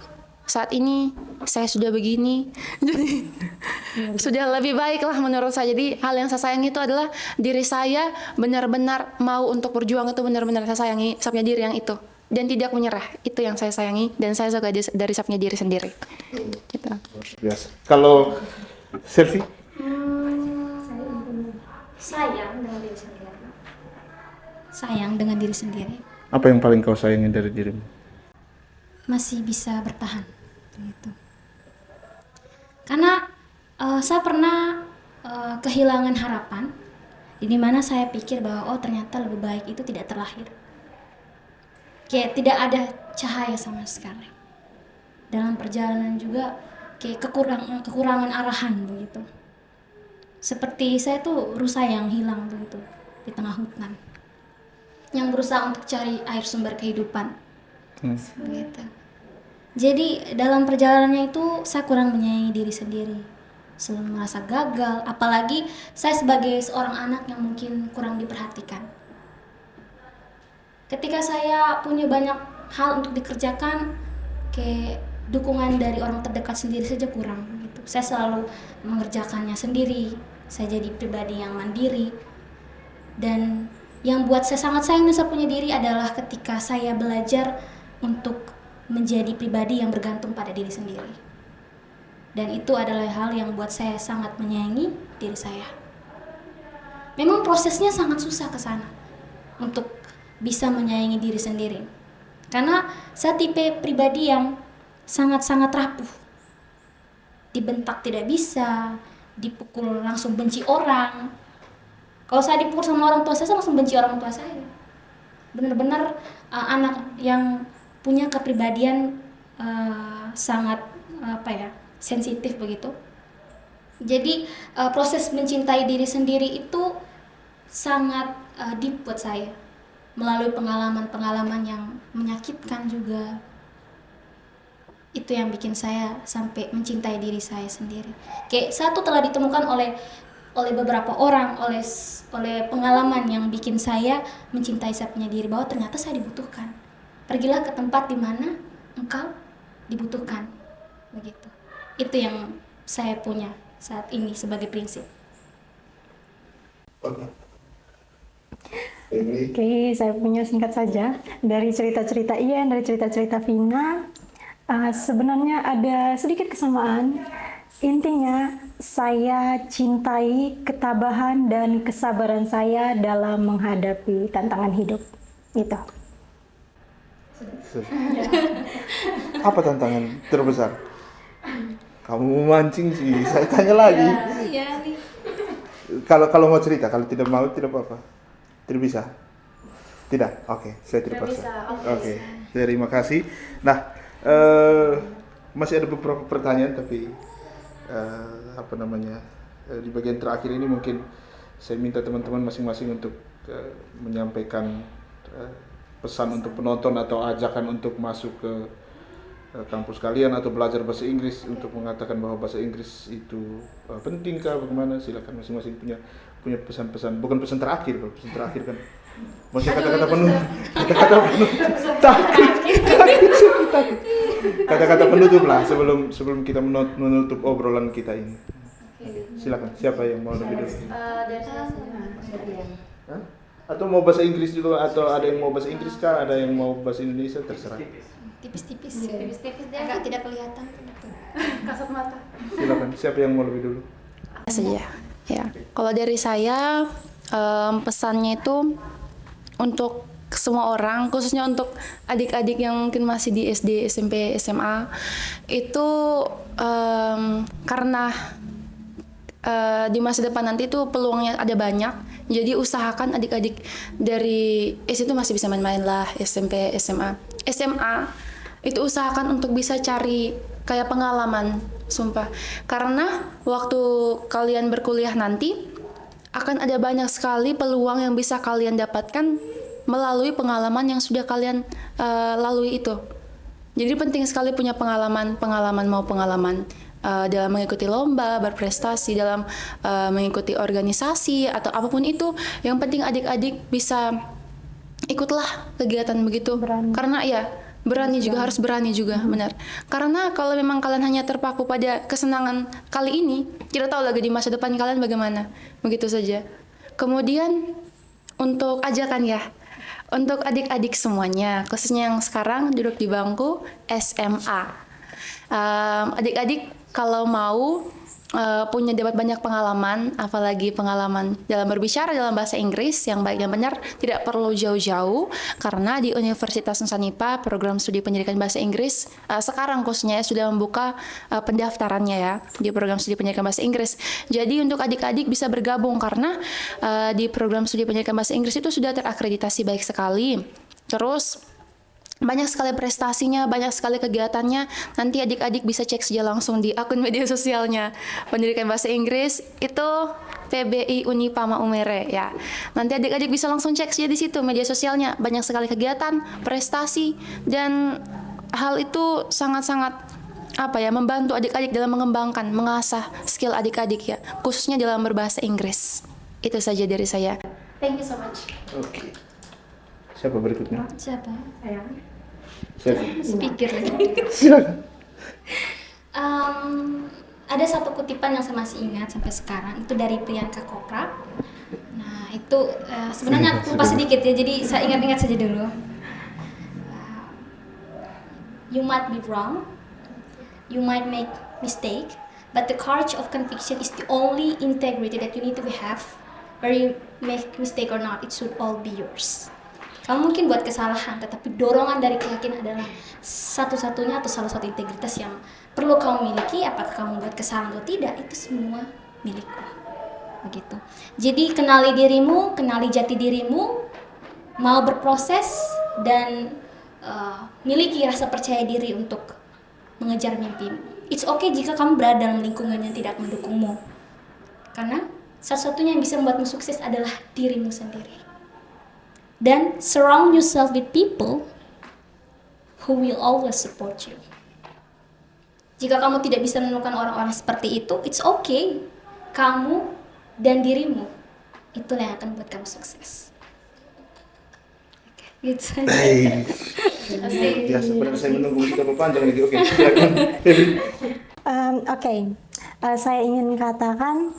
Speaker 4: saat ini saya sudah begini, jadi sudah lebih baik lah menurut saya. Jadi hal yang saya sayangi itu adalah diri saya benar-benar mau untuk berjuang, itu benar-benar saya sayangi sampai diri yang itu. dan tidak menyerah. Itu yang saya sayangi dan saya suka dari Sapnya diri sendiri. Gitu.
Speaker 1: Biasa. Kalau Selfie?
Speaker 3: Sayang dengan diri sendiri. Sayang dengan diri sendiri.
Speaker 1: Apa yang paling kau sayangi dari dirimu?
Speaker 3: Masih bisa bertahan gitu. Karena saya pernah kehilangan harapan di mana saya pikir bahwa oh ternyata lebih baik itu tidak terlahir. Kayak tidak ada cahaya sama sekali. Dalam perjalanan juga kayak kekurangan arahan begitu. Seperti saya tuh rusa yang hilang begitu di tengah hutan. Yang berusaha untuk cari air sumber kehidupan. Begitu. Jadi dalam perjalanannya itu saya kurang menyayangi diri sendiri, selalu merasa gagal, apalagi saya sebagai seorang anak yang mungkin kurang diperhatikan. Ketika saya punya banyak hal untuk dikerjakan, kayak dukungan dari orang terdekat sendiri saja kurang gitu. Saya selalu mengerjakannya sendiri, saya jadi pribadi yang mandiri. Dan yang buat saya sangat sayang dan saya punya diri adalah ketika saya belajar untuk menjadi pribadi yang bergantung pada diri sendiri. Dan itu adalah hal yang buat saya sangat menyayangi diri saya. Memang prosesnya sangat susah ke sana untuk bisa menyayangi diri sendiri. Karena saya tipe pribadi yang sangat-sangat rapuh. Dibentak tidak bisa, dipukul langsung benci orang. Kalau saya dipukul sama orang tua saya langsung benci orang tua saya. Benar-benar anak yang punya kepribadian sangat sensitif begitu. Jadi proses mencintai diri sendiri itu sangat deep buat saya, melalui pengalaman-pengalaman yang menyakitkan juga. Itu yang bikin saya sampai mencintai diri saya sendiri. Kayak satu telah ditemukan oleh beberapa orang, oleh pengalaman yang bikin saya mencintai saya punya diri, bahwa ternyata saya dibutuhkan. Pergilah ke tempat di mana engkau dibutuhkan, begitu. Itu yang saya punya saat ini sebagai prinsip.
Speaker 2: Oke, saya punya singkat saja. Dari cerita-cerita Ian, dari cerita-cerita Vina, sebenarnya ada sedikit kesamaan. Intinya, saya cintai ketabahan dan kesabaran saya dalam menghadapi tantangan hidup. Itu.
Speaker 1: Apa tantangan terbesar? Kamu memancing sih, saya tanya lagi.
Speaker 3: Iya nih.
Speaker 1: Kalau mau cerita, kalau tidak mau tidak apa-apa. Tidak bisa? Tidak? Oke, saya tidak paksa. Oke, terima kasih. Nah, masih ada beberapa pertanyaan tapi di bagian terakhir ini mungkin saya minta teman-teman masing-masing untuk menyampaikan pesan untuk penonton atau ajakan untuk masuk ke kampus kalian atau belajar bahasa Inggris, untuk mengatakan bahwa bahasa Inggris itu pentingkah, bagaimana. Silakan masing-masing punya pesan-pesan, bukan pesan terakhir. Kalau pesan terakhir kan masih kata-kata penutup, kata-kata penutup lah sebelum kita menutup obrolan kita ini. Silakan, siapa yang mau lebih dulu? Atau mau bahasa Inggris juga, atau ada yang mau bahasa Inggris kah, ada yang mau bahasa Indonesia, terserah.
Speaker 3: Tipis-tipis agak tidak kelihatan.
Speaker 4: Kasat mata.
Speaker 1: Silakan, siapa yang mau lebih dulu?
Speaker 4: Saja. Ya, kalau dari saya pesannya itu untuk semua orang, khususnya untuk adik-adik yang mungkin masih di SD, SMP, SMA, itu karena di masa depan nanti itu peluangnya ada banyak. Jadi usahakan adik-adik dari SD itu masih bisa main-main lah, SMP, SMA itu usahakan untuk bisa cari kayak pengalaman, sumpah. Karena waktu kalian berkuliah nanti akan ada banyak sekali peluang yang bisa kalian dapatkan melalui pengalaman yang sudah kalian lalui itu. Jadi penting sekali punya pengalaman dalam mengikuti lomba, berprestasi, dalam mengikuti organisasi atau apapun itu. Yang penting adik-adik bisa ikutlah kegiatan begitu. Karena ya berani juga, harus berani juga, benar. Karena kalau memang kalian hanya terpaku pada kesenangan kali ini, tidak tahu lagi di masa depan kalian bagaimana. Begitu saja. Kemudian untuk ajakan ya, Untuk adik-adik semuanya, khususnya yang sekarang duduk di bangku SMA. Adik-adik kalau mau punya dapat banyak pengalaman, apalagi pengalaman dalam berbicara dalam bahasa Inggris yang baik dan benar, tidak perlu jauh-jauh karena di Universitas Nusanipa program studi pendidikan bahasa Inggris sekarang khususnya sudah membuka pendaftarannya ya di program studi pendidikan bahasa Inggris. Jadi untuk adik-adik bisa bergabung karena di program studi pendidikan bahasa Inggris itu sudah terakreditasi baik sekali. Terus banyak sekali prestasinya, banyak sekali kegiatannya. Nanti adik-adik bisa cek saja langsung di akun media sosialnya Pendidikan Bahasa Inggris itu PBI Unipa Maumere ya. Nanti adik-adik bisa langsung cek saja di situ media sosialnya. Banyak sekali kegiatan, prestasi, dan hal itu sangat-sangat membantu adik-adik dalam mengembangkan, mengasah skill adik-adik ya, khususnya dalam berbahasa Inggris. Itu saja dari saya.
Speaker 3: Thank you so much.
Speaker 1: Oke. Siapa berikutnya?
Speaker 3: Siapa?
Speaker 1: Saya.
Speaker 3: Masih pikir lagi.
Speaker 1: Silakan.
Speaker 3: Ada satu kutipan yang saya masih ingat sampai sekarang, itu dari Priyanka Chopra. Nah itu sebenarnya aku lupa sedikit ya, jadi saya ingat-ingat saja dulu. You might be wrong, you might make mistake, but the courage of conviction is the only integrity that you need to have. Whether you make mistake or not, it should all be yours. Kamu mungkin buat kesalahan, tetapi dorongan dari keyakinan adalah satu-satunya atau salah satu integritas yang perlu kamu miliki. Apakah kamu buat kesalahan atau tidak, itu semua milikku. Begitu. Jadi kenali dirimu, kenali jati dirimu, mau berproses dan miliki rasa percaya diri untuk mengejar mimpimu. It's okay jika kamu berada dalam lingkungan yang tidak mendukungmu. Karena satu-satunya yang bisa membuatmu sukses adalah dirimu sendiri. Dan surround yourself with people who will always support you. Jika kamu tidak bisa menemukan orang-orang seperti itu, it's okay. Kamu dan dirimu, itulah yang akan membuat kamu sukses. Gitu.
Speaker 1: Ya, sebenarnya saya menunggu kita panjang lagi. Oke, silakan. Febri.
Speaker 2: Saya ingin katakan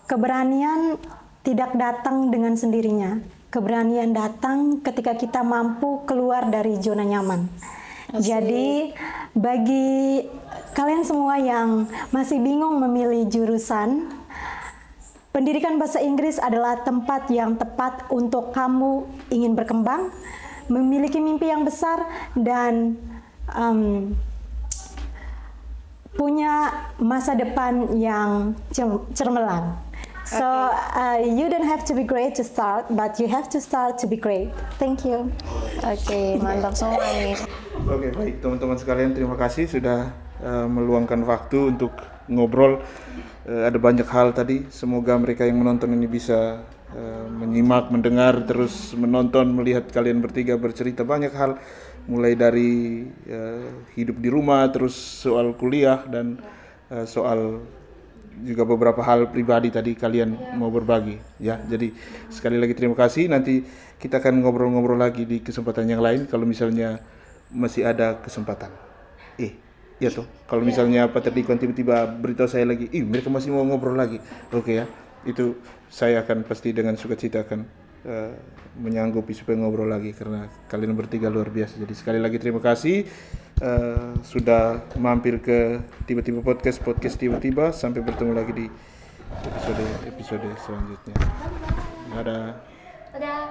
Speaker 2: keberanian tidak datang dengan sendirinya. Keberanian datang ketika kita mampu keluar dari zona nyaman. Jadi bagi kalian semua yang masih bingung memilih jurusan, pendidikan bahasa Inggris adalah tempat yang tepat untuk kamu ingin berkembang, memiliki mimpi yang besar, dan punya masa depan yang cemerlang. So you don't have to be great to start, but you have to start to be great. Thank you.
Speaker 4: Oke, mantap semua nih.
Speaker 1: Oke, baik teman-teman sekalian, terima kasih sudah meluangkan waktu untuk ngobrol. Ada banyak hal tadi. Semoga mereka yang menonton ini bisa menyimak, mendengar, terus menonton, melihat kalian bertiga bercerita banyak hal, mulai dari hidup di rumah, terus soal kuliah, dan soal juga beberapa hal pribadi tadi kalian mau berbagi ya. Jadi sekali lagi terima kasih. Nanti kita akan ngobrol-ngobrol lagi di kesempatan yang lain kalau misalnya masih ada kesempatan. Ya tuh. Kalau misalnya Pak Terdikon tiba-tiba beritahu saya lagi, mereka masih mau ngobrol lagi. Oke ya. Itu saya akan pasti dengan sukacita akan menyanggupi supaya ngobrol lagi karena kalian bertiga luar biasa. Jadi sekali lagi terima kasih sudah mampir ke Tiba-Tiba Podcast Tiba-Tiba. Sampai bertemu lagi di episode selanjutnya. Dadah.